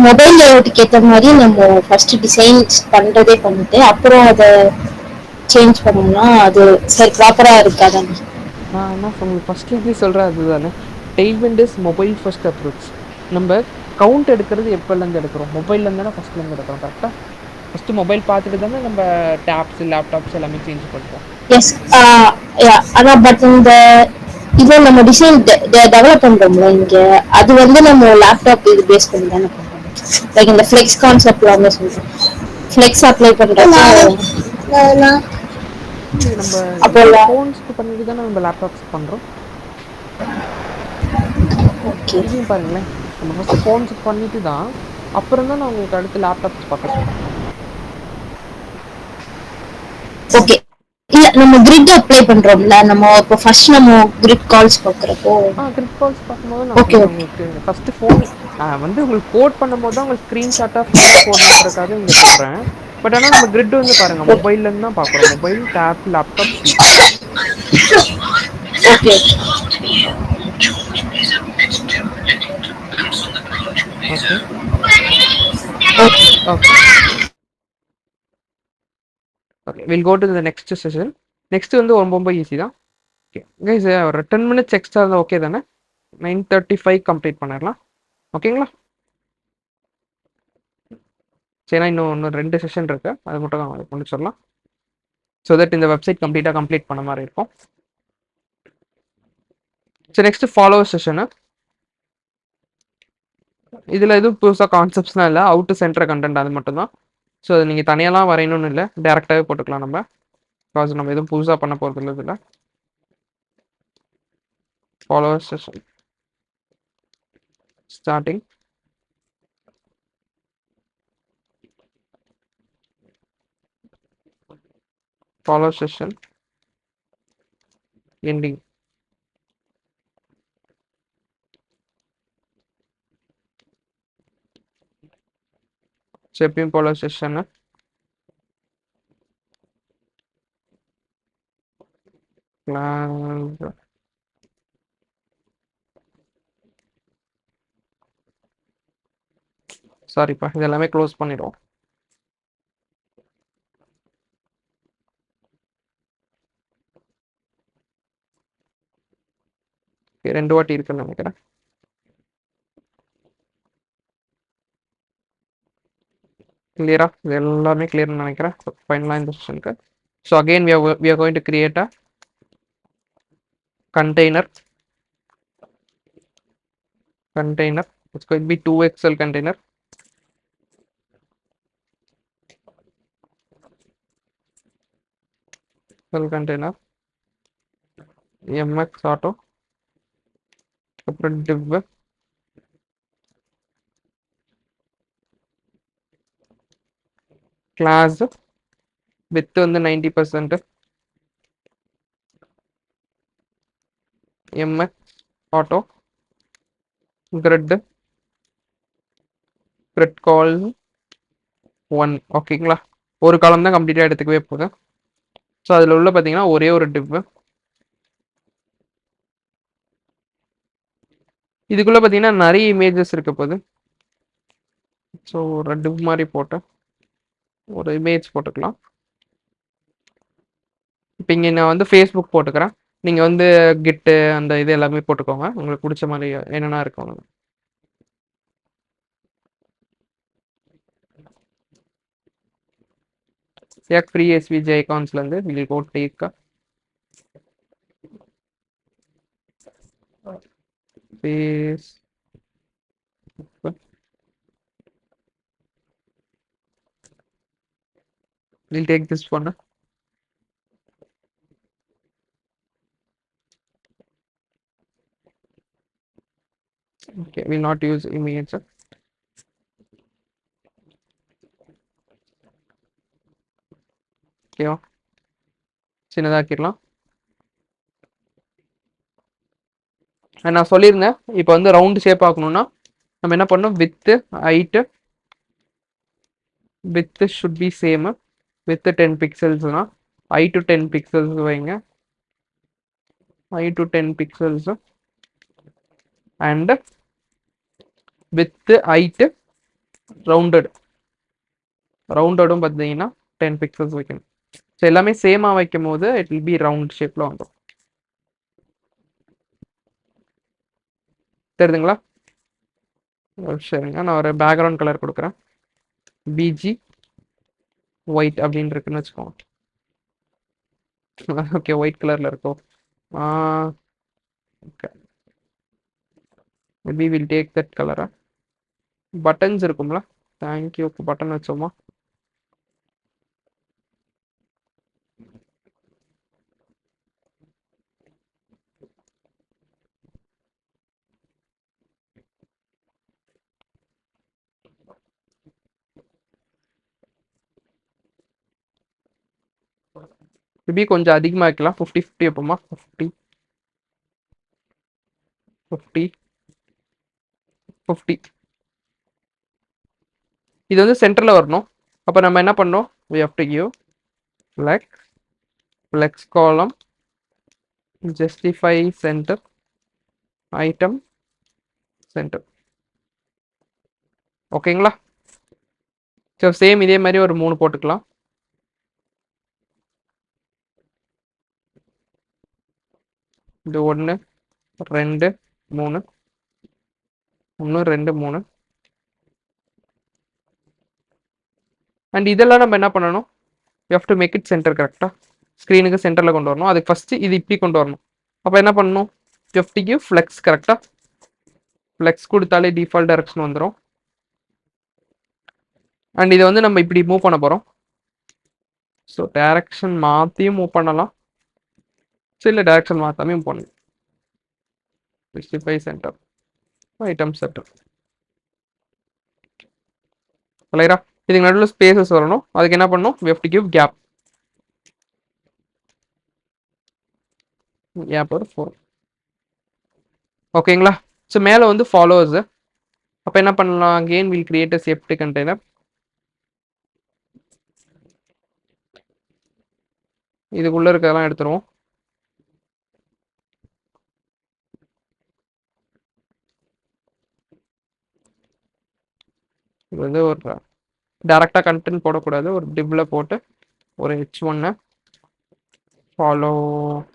மொபைல் லேஅவுட்டுக்கு ஏற்ற மாதிரி நம்ம ஃபர்ஸ்ட் டிசைன் பண்றதே பண்ணிட்டு அப்புறம் அதை சேஞ்ச் பண்ணோம்னா அது சரி ப்ராப்பரா இருக்காதானே? நான் என்ன உங்களுக்கு ஃபர்ஸ்ட்லேருந்தே சொல்கிறேன் அதுதானே. டெய்ல்மெண்ட் இஸ் மொபைல் ஃபர்ஸ்ட் அப்ரோச். நம்ம கவுண்ட் எடுக்கிறது எப்போலேருந்து எடுக்கிறோம்? மொபைல்லேருந்து தானே ஃபர்ஸ்ட்லேருந்து எடுக்கிறோம். கரெக்டாக ஃபஸ்ட்டு மொபைல் பார்த்துட்டு தானே நம்ம டேப்ஸ் லேப்டாப்ஸ் எல்லாமே சேஞ்ச் பண்ணுறோம். எஸ், ஆனா பட் இந்த இதை நம்ம டிசைன் டெவலப் பண்றோம்ல இங்க, அது வந்து நம்ம லேப்டாப் இது பேஸ் பண்ணி தானே பண்றோம். லைக் இந்த ஃப்ளெக்ஸ் கான்செப்ட்ல வந்து சொல்றோம், ஃப்ளெக்ஸ் அப்ளை பண்றப்போ இல்லை, நம்ம அப்போ ஃபோன்ஸ்க்கு பண்ணிட்டு தானே நம்ம லேப்டாப்ஸ் பண்ணுறோம். ஓகே இதையும் பாருங்களேன், நம்ம ஃபஸ்ட்டு ஃபோன்ஸுக்கு பண்ணிட்டு தான் அப்புறம் தான் நான் உங்களுக்கு அடுத்து லேப்டாப்ஸ் பார்க்க சொல்கிறேன். ஓகே. இல்ல, நம்ம கிரிட் அப்ளை பண்றோம்ல, நம்ம இப்போ ஃபர்ஸ்ட் நம்ம கிரிட் கால்ஸ் பார்க்கறப்போ கிரிட் கால்ஸ் பார்க்கும்போது நான் ஓகே சொன்னேன் உங்களுக்கு ஃபஸ்ட்டு ஃபோன் நான் வந்து உங்களுக்கு கோட் பண்ணும்போது தான் உங்களுக்கு ஸ்க்ரீன்ஷாட்டாக ஃபோனில் போடணுன்றக்காக இங்கே சொல்கிறேன். பட் ஆனால் நம்ம கிரிட் வந்து பாருங்கள், மொபைல்லேருந்து தான் பார்க்குறோம். Mobile, tab, laptop, PC. Okay okay okay okay, will go to the next session. Next வந்து ரொம்ப ஈஸி தான். ஓகே கைஸ், ஒரு 10 minutes எக்ஸ்ட்ரா இருந்தால் ஓகே தானே? 9:35 கம்ப்ளீட் பண்ணிடலாம். ஓகேங்களா? சரினா இன்னும் 2 செஷன் இருக்கு, அது மட்டும் முடிச்சிடலாம். ஸோ தட் இந்த வெப்சைட் கம்ப்ளீட் பண்ண மாதிரி இருக்கும். So next follower session. இதில் எதுவும் புதுசாக கான்செப்ட்ஸ்லாம் இல்லை, அவுட் டு சென்டர் கண்டென்ட் அது மட்டும் தான். ஸோ அது நீங்கள் தனியாலாம் வரையணும்னு இல்லை, டேரெக்டாகவே போட்டுக்கலாம் நம்ம. பிகாஸ் நம்ம எதுவும் புதுசாக பண்ண போகிறது இல்லை இதில். Follower session starting. follow session ending. எப்பயும் போல செஷன் சாரிப்பா, இது எல்லாமே க்ளோஸ் பண்ணிடுவோம். ரெண்டு வாட்டி இருக்குன்னு நினைக்கிறேன். கிளியரா? இது எல்லாமே கிளியர்னு நினைக்கிறேன் ஃபைனலாக இந்த செஷனுக்கு. So again we are going to create a container. It's going to be 2xl container. container mx auto, அப்புறம் div class width வந்து 90%, mx auto grid call 1. ஓகேங்களா? ஒரு காலம் தான் கம்ப்ளீட்டாக எடுத்துக்கவே போகுது. ஸோ அதில் உள்ள பார்த்தீங்கன்னா ஒரே ஒரு div. இதுக்குள்ளே பார்த்தீங்கன்னா நிறைய இமேஜஸ் இருக்க போகுது. ஸோ ஒரு div மாதிரி போட்டு ஒரு இமேஜ் போட்டுக்கலாம். இப்போ இங்கே நான் வந்து ஃபேஸ்புக் போட்டுக்கிறேன், நீங்கள் வந்து கிட்டு அந்த இது எல்லாமே போட்டுக்கோங்க, உங்களுக்கு பிடிச்ச மாதிரி என்னென்ன இருக்கும். ஃப்ரீ எஸ்விஜி ஐகான்ஸ்லேருந்து will go take face. Will take this one. Okay, will not use image. ஓகேவா? சின்னதாக்கிடலாம். நான் சொல்லியிருந்தேன், இப்போ வந்து ரவுண்டு ஷேப் ஆக்கணும்னா நம்ம என்ன பண்ணோம், width height width should be same. Width 10 பிக்சல்ஸ்னா ஐ டு 10 பிக்சல்ஸ் வைங்க, ஐ டு 10 பிக்சல்ஸ். அண்ட் வித்து ஹைட்டு ரவுண்டடும் பார்த்தீங்கன்னா 10 பிக்சல்ஸ் வைக்கணும். ஸோ எல்லாமே சேமாக வைக்கும் போது இட் வில் பி ரவுண்ட் ஷேப்பில் வந்துடும். தெரியுதுங்களா? சரிங்க, நான் ஒரு பேக்ரவுண்ட் கலர் கொடுக்குறேன், பிஜி ஒயிட் அப்படின்னு இருக்குன்னு வச்சுக்கோங்க. ஓகே, ஒயிட் கலரில் இருக்கும். Okay, maybe will take that கலரா. பட்டன்ஸ் இருக்கும்ல, தேங்க்யூ. பட்டன் வச்சோமா? மேபி கொஞ்சம் அதிகமாக வைக்கலாம், 50-50 எப்போமா, 50-50. இது வந்து சென்டரில் வரணும். அப்போ நம்ம என்ன பண்ணோம், we have to give flex column justify center item center. ஓகேங்களா? ஸோ சேம் இதே மாதிரி ஒரு 3 போட்டுக்கலாம். இது 1 2 3, 1 2 3. அண்ட் இதெல்லாம் நம்ம என்ன பண்ணணும், you have to make it center. கரெக்டாக ஸ்க்ரீனுக்கு சென்டரில் கொண்டு வரணும். அதுக்கு ஃபஸ்ட்டு இது இப்படி கொண்டு வரணும். அப்போ என்ன பண்ணணும், you have to give flex. கரெக்டாக ஃப்ளெக்ஸ் கொடுத்தாலே டிஃபால்ட் டைரக்ஷன் வந்துடும். அண்ட் இதை வந்து நம்ம இப்படி மூவ் பண்ண போகிறோம். ஸோ டைரக்ஷன் மாற்றியும் மூவ் பண்ணலாம், ஸோ இல்லை டைரக்ஷன் மாற்றாமே மூவ் பண்ணணும். 65 சென்டர், ஐட்டம் சென்டர். ரைட்டா? இதுக்கு நடுவில் ஸ்பேசஸ் வரணும். அதுக்கு என்ன பண்ணணும், we have to give gap. Gap ஒரு 4. ஓகேங்களா? ஸோ மேலே வந்து ஃபாலோவர்ஸ். அப்போ என்ன பண்ணலாம், again will create a safety container. இதுக்குள்ளே இருக்கிறதெல்லாம் எடுத்துருவோம். இது வந்து ஒரு டேரெக்டாக கண்டென்ட் போடக்கூடாது, ஒரு டிவ்ல போட்டு ஒரு H1 ஃபாலோவர்ஸ்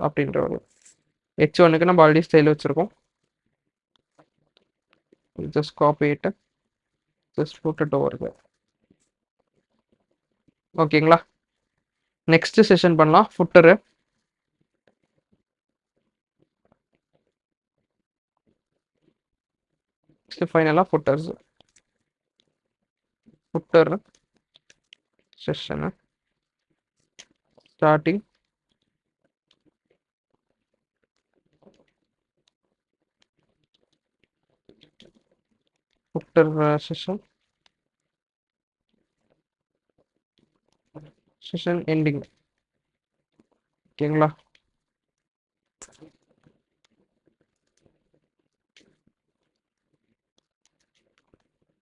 அப்படின்ற ஒரு H1க்கு நம்ம ஆல்ரெடி ஸ்டைல் வச்சுருக்கோம். Just copy it, just put it over there. ஓகேங்களா? நெக்ஸ்ட் செஷன் பண்ணலாம். ஃபுட்டரு ஃபைனலாக footer session starting footer session ending. ஓகேங்களா?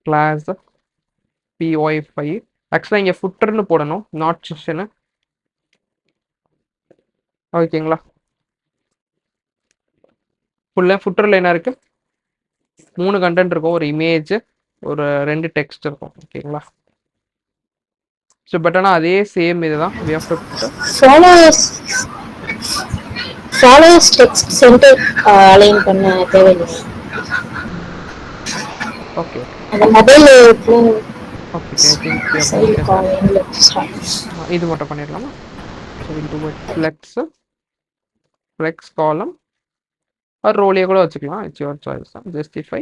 Class py5. ஆக்சுவலாக இங்கே ஃபுட்டர்னு போடணும், நாட் செஷனு. ஓகேங்களா? ஃபுல்லாக ஃபுட்டரில் என்ன இருக்குது, 3 கண்டென்ட் இருக்கும். ஒரு இமேஜ், ஒரு 2 டெக்ஸ்ட் இருக்கும். ஓகேங்களா? ஸோ பட் ஆனால் அதே சேம் இதுதான். we have to put followers text center align பண்ண தேவையில்லை. ஓகே அந்த மொபைல் ஓகே ஐ திங்க் இது மட்டும் பண்ணிடலாமா? So will do it flex column ஒரு ரோலியே கூட வச்சுக்கலாம். இட்ஸ் யுவர் சாய்ஸ் தான். Justify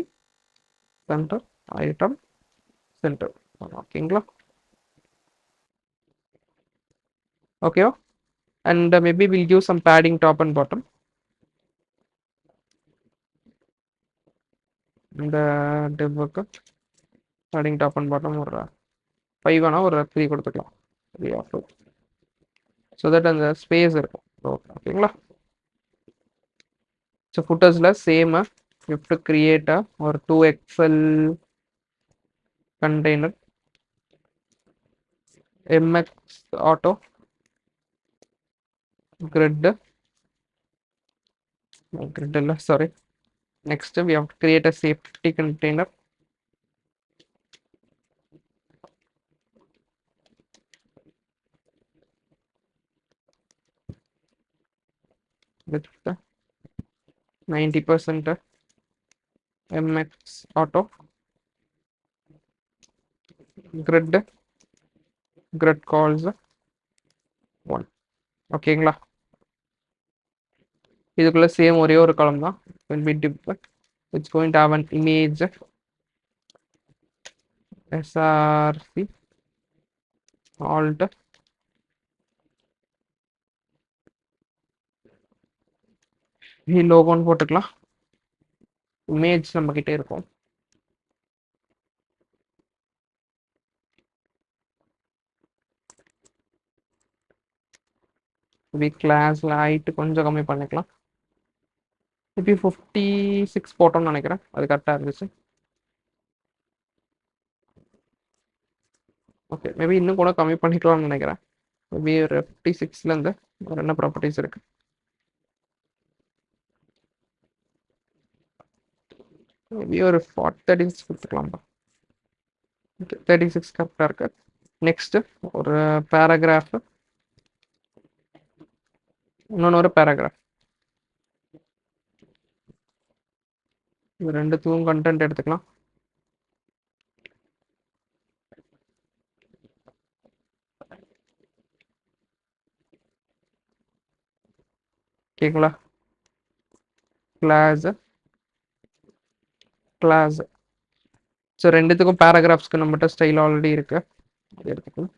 centre item centre. ஓகேங்களா? ஓகேவா? And maybe will give some padding top and bottom. இந்த டெவ்வுக்கு பேடிங் டாப் அண்ட் பாட்டம் ஒரு 5 வேணா ஒரு 3 கொடுத்துக்கலாம். 3 or 2 ஸோ தட் அந்த ஸ்பேஸ் இருக்கும். ஓகேங்களா? ஸோ ஃபுட்டர்ஸில் same you have to create ஒரு 2XL container, MX auto grid இல்லை sorry. next we have to create a safety container with 90% MX auto grid calls 1. ஓகேங்களா? இதுக்குள்ள சேம் ஒரே ஒரு காலம் தான். will be div, it's going to have an image src alt லோகோன்னு போட்டுக்கலாம். Image நம்ம கிட்டே இருக்கும். கிளாஸ்ல ஹைட் கொஞ்சம் கம்மி பண்ணிக்கலாம். இப்போ 56 போட்டோம்னு நினைக்கிறேன், அது கரெக்டாக இருந்துச்சு. ஓகே, மேபி இன்னும் கூட கம்மி பண்ணிக்கலாம்னு நினைக்கிறேன். மேபி ஒரு 56லேருந்து ஒரு என்ன ப்ராப்பர்ட்டிஸ் இருக்கு, மேபி ஒரு 36 கொடுத்துக்கலாம்ப்பா. ஓகே, 36 கரெக்டாக இருக்கு. நெக்ஸ்ட் ஒரு பேராகிராஃப், இன்னொன்று ஒரு பேராகிராஃப். இது ரெண்டுத்துக்கும் கண்டென்ட் எடுத்துக்கலாம். ஓகேங்களா? Class class. ஸோ ரெண்டுத்துக்கும் பேராகிராஃப்ஸ்க்கு நம்மகிட்ட ஸ்டைல் ஆல்ரெடி இருக்கு. அது எடுத்துக்கலாம்.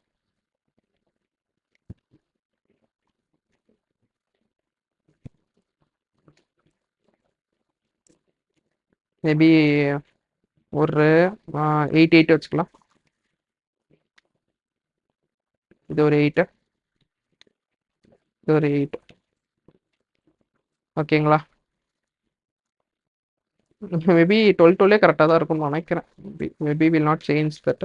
மேபி ஒரு 8 வச்சுக்கலாம். இது ஒரு 8, இது ஒரு 8. ஓகேங்களா? மேபி 12 கரெக்டாக தான் இருக்கும்னு நினைக்கிறேன். Maybe will not change that.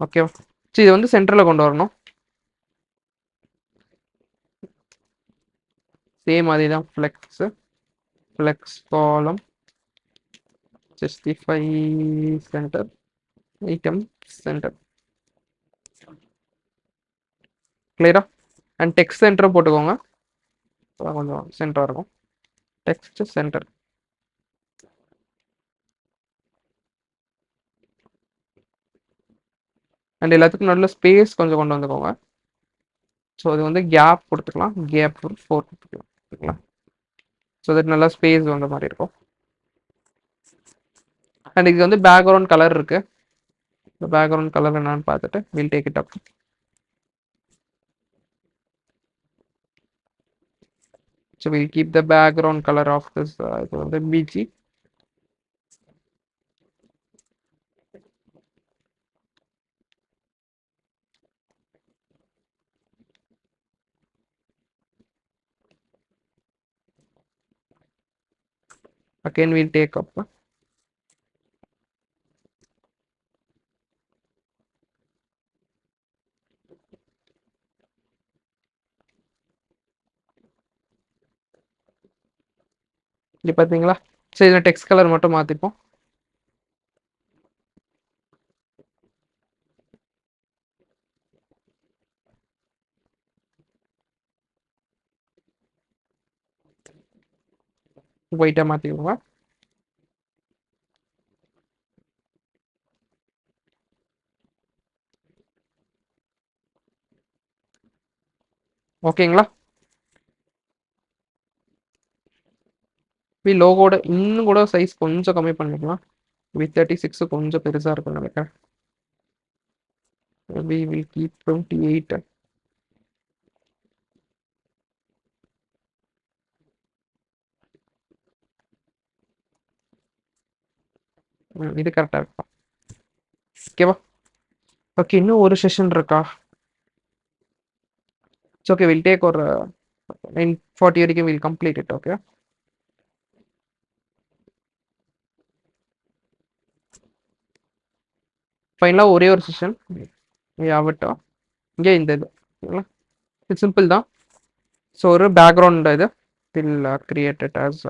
ஓகேவா? சரி, இது வந்து சென்டரில் கொண்டு வரணும். சேம் அதே தான். ஃப்ளெக்ஸ் காலம், ஜஸ்டிஃபை சென்டர், ஐட்டம் சென்டர். கிளியரா? அண்ட் டெக்ஸ்ட் சென்டரும் போட்டுக்கோங்க, கொஞ்சம் சென்டராக இருக்கும். Text centre. அண்ட் எல்லாத்துக்கும் நடுவில் ஸ்பேஸ் கொஞ்சம் கொண்டு வந்துக்கோங்க. ஸோ அது வந்து கேப் கொடுத்துக்கலாம். கேப் 4 கொடுத்துக்கலாம். ஸோ தட் நல்லா ஸ்பேஸ் வந்த மாதிரி இருக்கும். அண்ட் இது வந்து பேக்ரவுண்ட் கலர் இருக்கு. இந்த பேக்ரவுண்ட் கலர் என்னன்னு பார்த்துட்டு will take it up. So we'll keep the background color of this the BG. Again we'll take up. இது பார்த்தீங்களா? சரி, இந்த டெக்ஸ்ட் கலர் மட்டும் மாற்றிப்போம். ஒயிட்டாக மாற்றிக்கோங்க. ஓகேங்களா? லோகோட இன்னும் கூட சைஸ் கொஞ்சம் கம்மி பண்ணிக்கலாம். V36 கொஞ்சம் பெருசாக இருக்கும்னு நினைக்கிறேன். We will keep 28. இது கரெக்டாக இருக்கும். ஓகேவா? ஓகே, இன்னும் ஒரு செஷன் இருக்கா? இட்ஸ் ஓகே, வில் டேக் ஒரு 9:40 வரைக்கும் வில் கம்ப்ளீட் இட். ஓகே, ஃபைனலாக ஒரே ஒரு செஷன் ஆகட்டும். இங்கே இந்த இது இது சிம்பிள் தான். ஸோ ஒரு பேக்ரவுண்ட் இது will created as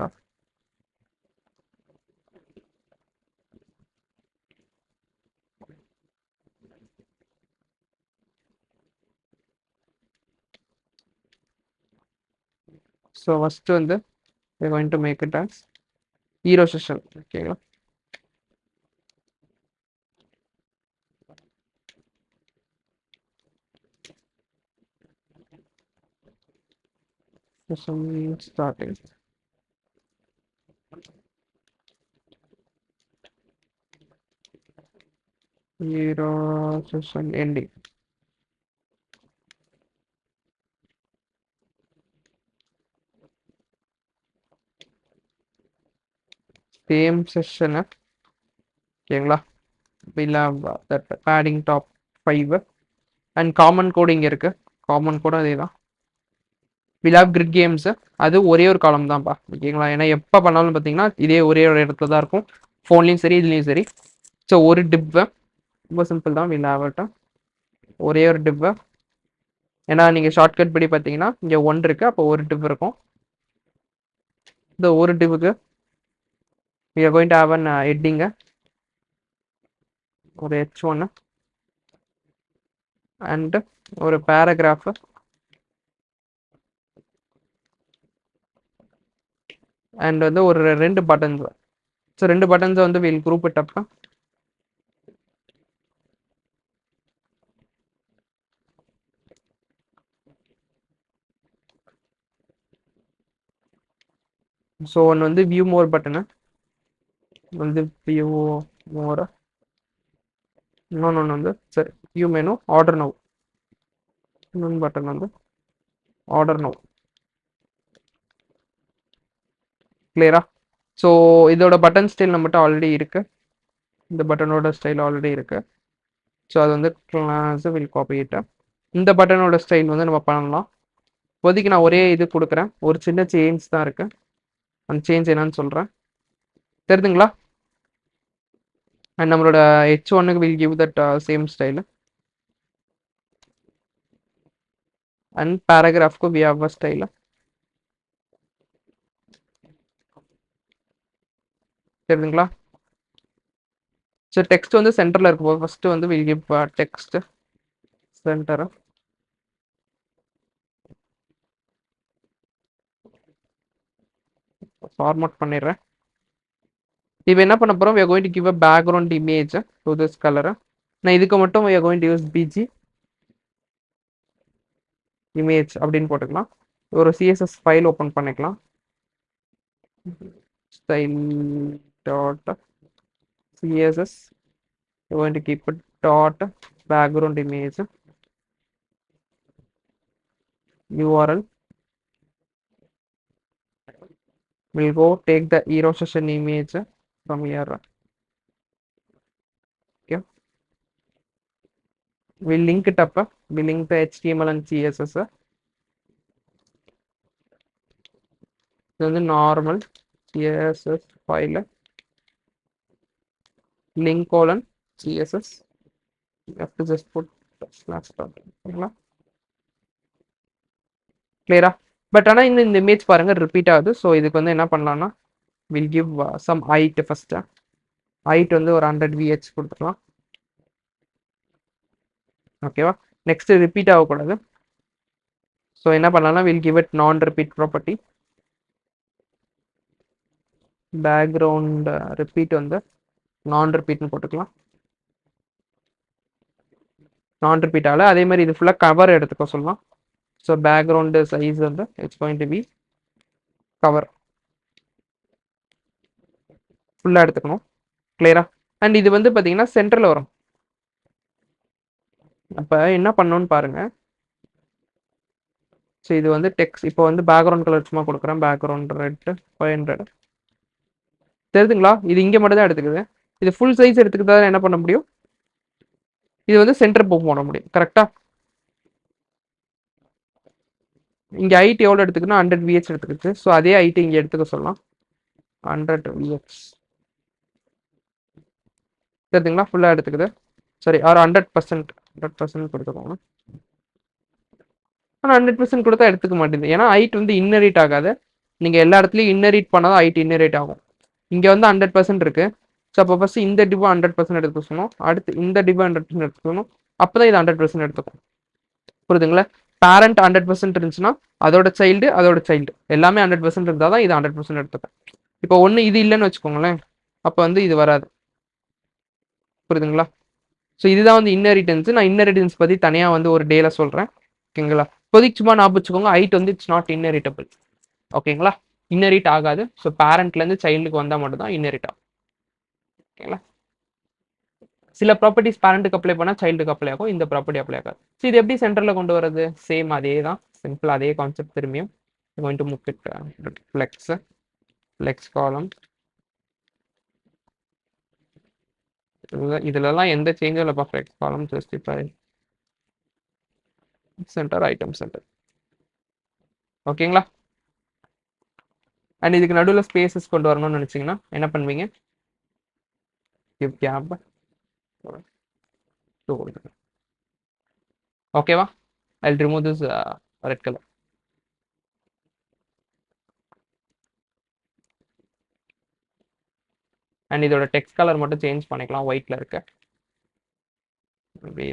so first வந்து we are going to make it as hero session. ஓகேங்களா? Session starting. Hero session ending. Same session. ஓகேங்களா? we'll have that padding top 5 and common code இங்கே இருக்கு. Common கூட அதே தான். we'll have grid games. அது ஒரே ஒரு காலம் தான்ப்பா. ஓகேங்களா? ஏன்னா எப்போ பண்ணாலும் பார்த்தீங்கன்னா இதே ஒரே ஒரு இடத்துல தான் இருக்கும். ஃபோன்லேயும் சரி, இதுலேயும் சரி. ஸோ ஒரு டிப்பு ரொம்ப சிம்பிள் தான். we'll have it ஒரே ஒரு டிப்பு. ஏன்னா நீங்கள் ஷார்ட்கட் படி பார்த்தீங்கன்னா இங்கே 1 இருக்குது, அப்போ ஒரு டிப் இருக்கும். இந்த ஒரு டிப்புக்கு we are going to have an heading, ஒரு H1 and ஒரு பேராகிராஃப் அண்ட் வந்து ஒரு 2 பட்டன்ஸ். ஸோ 2 பட்டன்ஸை வந்து will group it up. So ஒன்று வந்து வியூ மோர் பட்டனு வந்து வியூ மோர், இன்னொன்று வந்து சரி வியூ மெனு ஆர்டர் நவ், இன்னொன்று பட்டன் வந்து ஆர்டர் நவ். கிளியரா? ஸோ இதோட பட்டன் ஸ்டைல் நம்மகிட்ட ஆல்ரெடி இருக்கு, இந்த பட்டனோட ஸ்டைல் ஆல்ரெடி இருக்கு. ஸோ அது வந்து கிளாஸ் வில் காப்பி இட். இந்த பட்டனோட ஸ்டைல் வந்து நம்ம பண்ணலாம். இப்போதைக்கு நான் ஒரே இது கொடுக்குறேன், ஒரு சின்ன சேஞ்ச் தான் இருக்கு, அந்த சேஞ்ச் என்னன்னு சொல்கிறேன். தெரியுதுங்களா? அண்ட் நம்மளோட H1க்கு will give that same style. And பேராகிராஃப்க்கு வி ஹேவ் அ ஸ்டைல். தெரியுதுங்களா? ஸோ டெக்ஸ்ட் வந்து சென்டரில் இருக்கும். ஃபர்ஸ்ட் வந்து will give text centre. Format பண்ணிடுறேன். இப்போ என்ன பண்ண போகிறோம், we are going to give a background image to this color. நான் இதுக்கு மட்டும் we are going to use bg image அப்படின்னு போட்டுக்கலாம். ஒரு CSS ஃபைல் ஓப்பன் பண்ணிக்கலாம். style dot css, we are going to keep it dot background image url. We'll go take the hero session image from here. Okay, we'll link it up, we'll link the HTML and CSS. இது வந்து normal CSS file link colon CSS, you have to just put slash dot. ஓகேங்களா? கிளியரா? But ஆனால் இந்த image பாருங்க repeat ஆகுது. So இதுக்கு வந்து என்ன பண்ணலாம்னா will give some height. First height வந்து ஒரு 100 VH கொடுத்துக்கலாம். ஓகேவா? நெக்ஸ்ட் ரிப்பீட் ஆகக்கூடாது. ஸோ என்ன பண்ணலாம்னா வில் கிவ் இட் நான் ரிப்பீட் ப்ராப்பர்ட்டி. பேக்ரவுண்ட் ரிப்பீட் வந்து நான் ரிப்பீட்னு போட்டுக்கலாம். நான் ரிப்பீட் ஆகல. அதே மாதிரி இது ஃபுல்லாக கவர் எடுத்துக்க சொல்லலாம். ஸோ பேக்ரவுண்டு சைஸ் வந்து it's going to be cover ஃபுல்லாக எடுத்துக்கணும். கிளியரா? அண்ட் இது வந்து பார்த்தீங்கன்னா சென்டரில் வரும். அப்போ என்ன பண்ணணும்னு பாருங்க. ஸோ இது வந்து டெக்ஸ்ட். இப்போ வந்து பேக்ரவுண்ட் கலர் சும்மா கொடுக்குறேன், பேக்ரவுண்ட் ரெட் 500. தெரியுதுங்களா? இது இங்கே மட்டும் தான் எடுத்துக்குது. இது ஃபுல் சைஸ் எடுத்துக்கிட்டா என்ன பண்ண முடியும், இது வந்து சென்டர் போட முடியும். கரெக்டா? இங்கே ஹைட் எவ்வளோ எடுத்துக்கணும், 100 VH எடுத்துக்கிச்சு. ஸோ அதே ஹைட் இங்கே எடுத்துக்க சொல்லலாம், 100 VH. தெரியுதுங்களா? ஃபுல்லாக எடுத்துக்குது. சரி, ஒரு 100% கொடுத்துக்கோங்க. ஆனால் 100% கொடுத்தா எடுத்துக்க மாட்டேங்குது. ஏன்னா ஹைட் வந்து இன்னரேட் ஆகாது. நீங்கள் எல்லா இடத்துலையும் இன்னரேட் பண்ணாதான் ஹைட் இன்னரேட் ஆகும். இங்கே வந்து 100% இருக்கு. ஸோ அப்போ ஃபர்ஸ்ட் இந்த டிவ் 100% எடுத்துக்க சொல்லணும், அடுத்து இந்த டிவ் 100% எடுத்துக்கணும். அப்போ தான் இது 100% எடுத்துக்கும். புரியுதுங்களா? பேரண்ட் 100% இருந்துச்சுன்னா அதோட சைல்டு எல்லாமே 100% இருந்தால் தான் இது 100% எடுத்துக்கும். இப்போ ஒன்று இது இல்லைன்னு வச்சுக்கோங்களேன், அப்போ வந்து இது வராது. புரியுதுங்களா? ஸோ இதுதான் வந்து இன்னரிட்டன்ஸ். நான் இன்னரிட்டன்ஸ் பற்றி தனியாக வந்து ஒரு டேல சொல்கிறேன். ஓகேங்களா? இப்போதைக்கு சும்மா ஞாபகம் வச்சுக்கோங்க, ஹைட் வந்து இட்ஸ் நாட் இன்னரிட்டபிள். ஓகேங்களா? இன்னரிட் ஆகாது. ஸோ பேரண்ட்லேருந்து சைல்டுக்கு வந்தால் மட்டும் தான் இன்னரிட் ஆகும். ஓகேங்களா? சில ப்ராப்பர்ட்டிஸ் பேரண்ட்டுக்கு அப்ளை பண்ணால் சைல்டுக்கு அப்ளை ஆகும், இந்த ப்ராப்பர்ட்டி அப்ளை ஆகாது. ஸோ இது எப்படி சென்டரில் கொண்டு வரது? சேம் அதே தான், சிம்பிள் அதே கான்செப்ட். திரும்பியும் going to move it flex column. இதுலலாம் எந்த சேஞ்சும் இல்லைப்பா. ஃப்ளெக்ஸ் காலம் ஜஸ்டிஃபை சென்டர் ஐட்டம் சென்டர். ஓகேங்களா? அண்ட் இதுக்கு நடுவில் ஸ்பேசஸ் கொண்டு வரணும்னு நினச்சிங்கன்னா என்ன பண்ணுவீங்க, கிவ் கேப். ஓகேவா? I will remove this red colour. And இதோட டெக்ஸ்ட் கலர் மட்டும் சேஞ்ச் பண்ணிக்கலாம், ஒயிட்ல இருக்கு.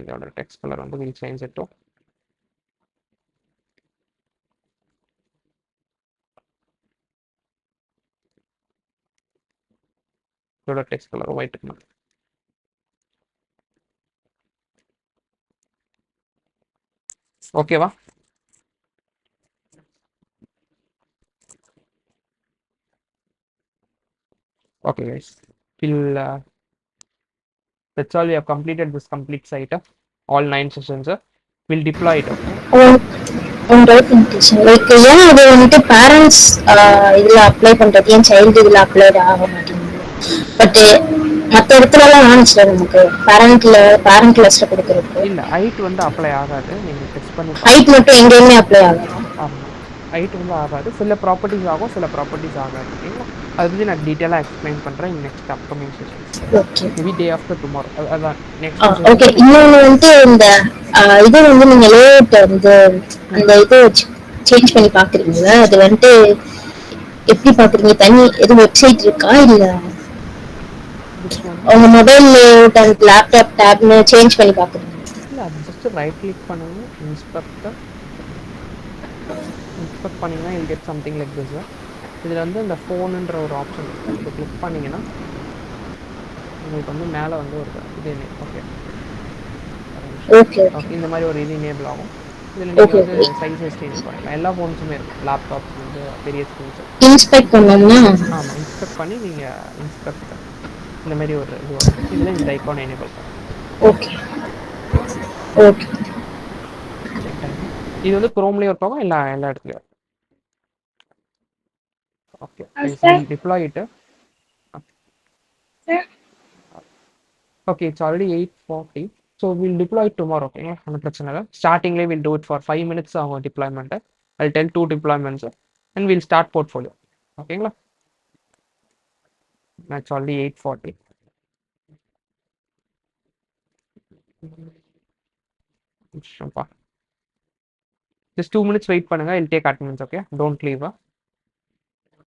இதோட டெக்ஸ்ட் கலர் வந்து வில் சேஞ்ச் இட் டு இதோட டெக்ஸ்ட் கலர் ஒயிட். ஓகேவா? Okay, guys. We'll that's all. We have completed this complete site. All 9 sessions. We'll deploy it. Okay. One doubt teacher, like ஏன் அது வந்துட்டு parents இதுல apply பண்றது, ஏன் child இதுல apply ஆக மாட்டேங்குது? பட் மற்ற இடத்துல எல்லாம் ஆனிச்சுல நமக்கு பேரண்ட் லிஸ்ட் கொடுக்கறதுக்கு. இல்ல ஹைட் வந்து அப்ளை ஆகாது. நீங்க டெஸ்ட் பண்ணி ஹைட் மட்டும் எங்கேயுமே அப்ளை ஆகும். ஆமா. ஹைட் வந்து ஆகாது. சில ப்ராப்பர்ட்டிஸ் ஆகும், சில ப்ராப்பர்ட்டிஸ் ஆகாது. ஓகேங்களா? அதை பற்றி நான் டீட்டெயிலாக எக்ஸ்பிளைன் பண்ணுறேன் in next upcoming sessions. Okay maybe day after tomorrow. அதான் ஓகே. நெக்ஸ்ட். இன்னொன்று வந்துட்டு இந்த இது வந்து நீங்க லேஅவுட் வந்து அந்த இது சேஞ்ச் பண்ணி பாக்குறீங்களா? அது வந்துட்டு எப்படி பாக்குறீங்க? தனி எதுவும் வெப்சைட் இருக்கா இல்ல உங்க மொபைல் லேஅவுட் அண்ட் லேப்டாப் டேப்னு சேஞ்ச் பண்ணி பாக்குறீங்க? இல்லை, அது ஜஸ்ட் ரைட் கிளிக் பண்ணுங்க, இன்ஸ்பெக்ட் பண்ணிங்கன்னா you get something like this. இதில் வந்து இந்த ஃபோனுன்ற ஒரு ஆப்ஷன் இருக்கும். இப்போ கிளிக் பண்ணிங்கன்னா உங்களுக்கு வந்து மேலே வந்து ஒரு இது ஓகே ஓகே ஓகே இந்த மாதிரி ஒரு இது எனேபிள் ஆகும். இதில் நீங்கள் வந்து சைஸை சேஞ்ச் பண்ணிக்கலாம். எல்லா ஃபோன்ஸுமே இருக்கும். லேப்டாப்ஸ் வந்து பெரிய ஸ்க்ரீன்ஸ் இன்ஸ்பெக்ட் பண்ணோம்னா ஆமாம், இன்ஸ்பெக்ட் பண்ணி நீங்கள் இன்ஸ்பெக்ட் இந்த மாதிரி ஒரு இது வரும். இதில் இந்த ஐக்கானை எனேபிள் பண்ணுங்க. Okay okay. இது வந்து குரோம்லேயே ஒர்க் ஆகும், எல்லா இடத்துலையும். Okay, deploy it. Okay, it's already 8:40. So we'll deploy it tomorrow. Okay, no problem. Starting we'll do it for 5 minutes of deployment. I'll tell 2 deployments and we'll start portfolio. Okay, that's already 8:40. Just 2 minutes wait. I'll take attendance. Okay, don't leave.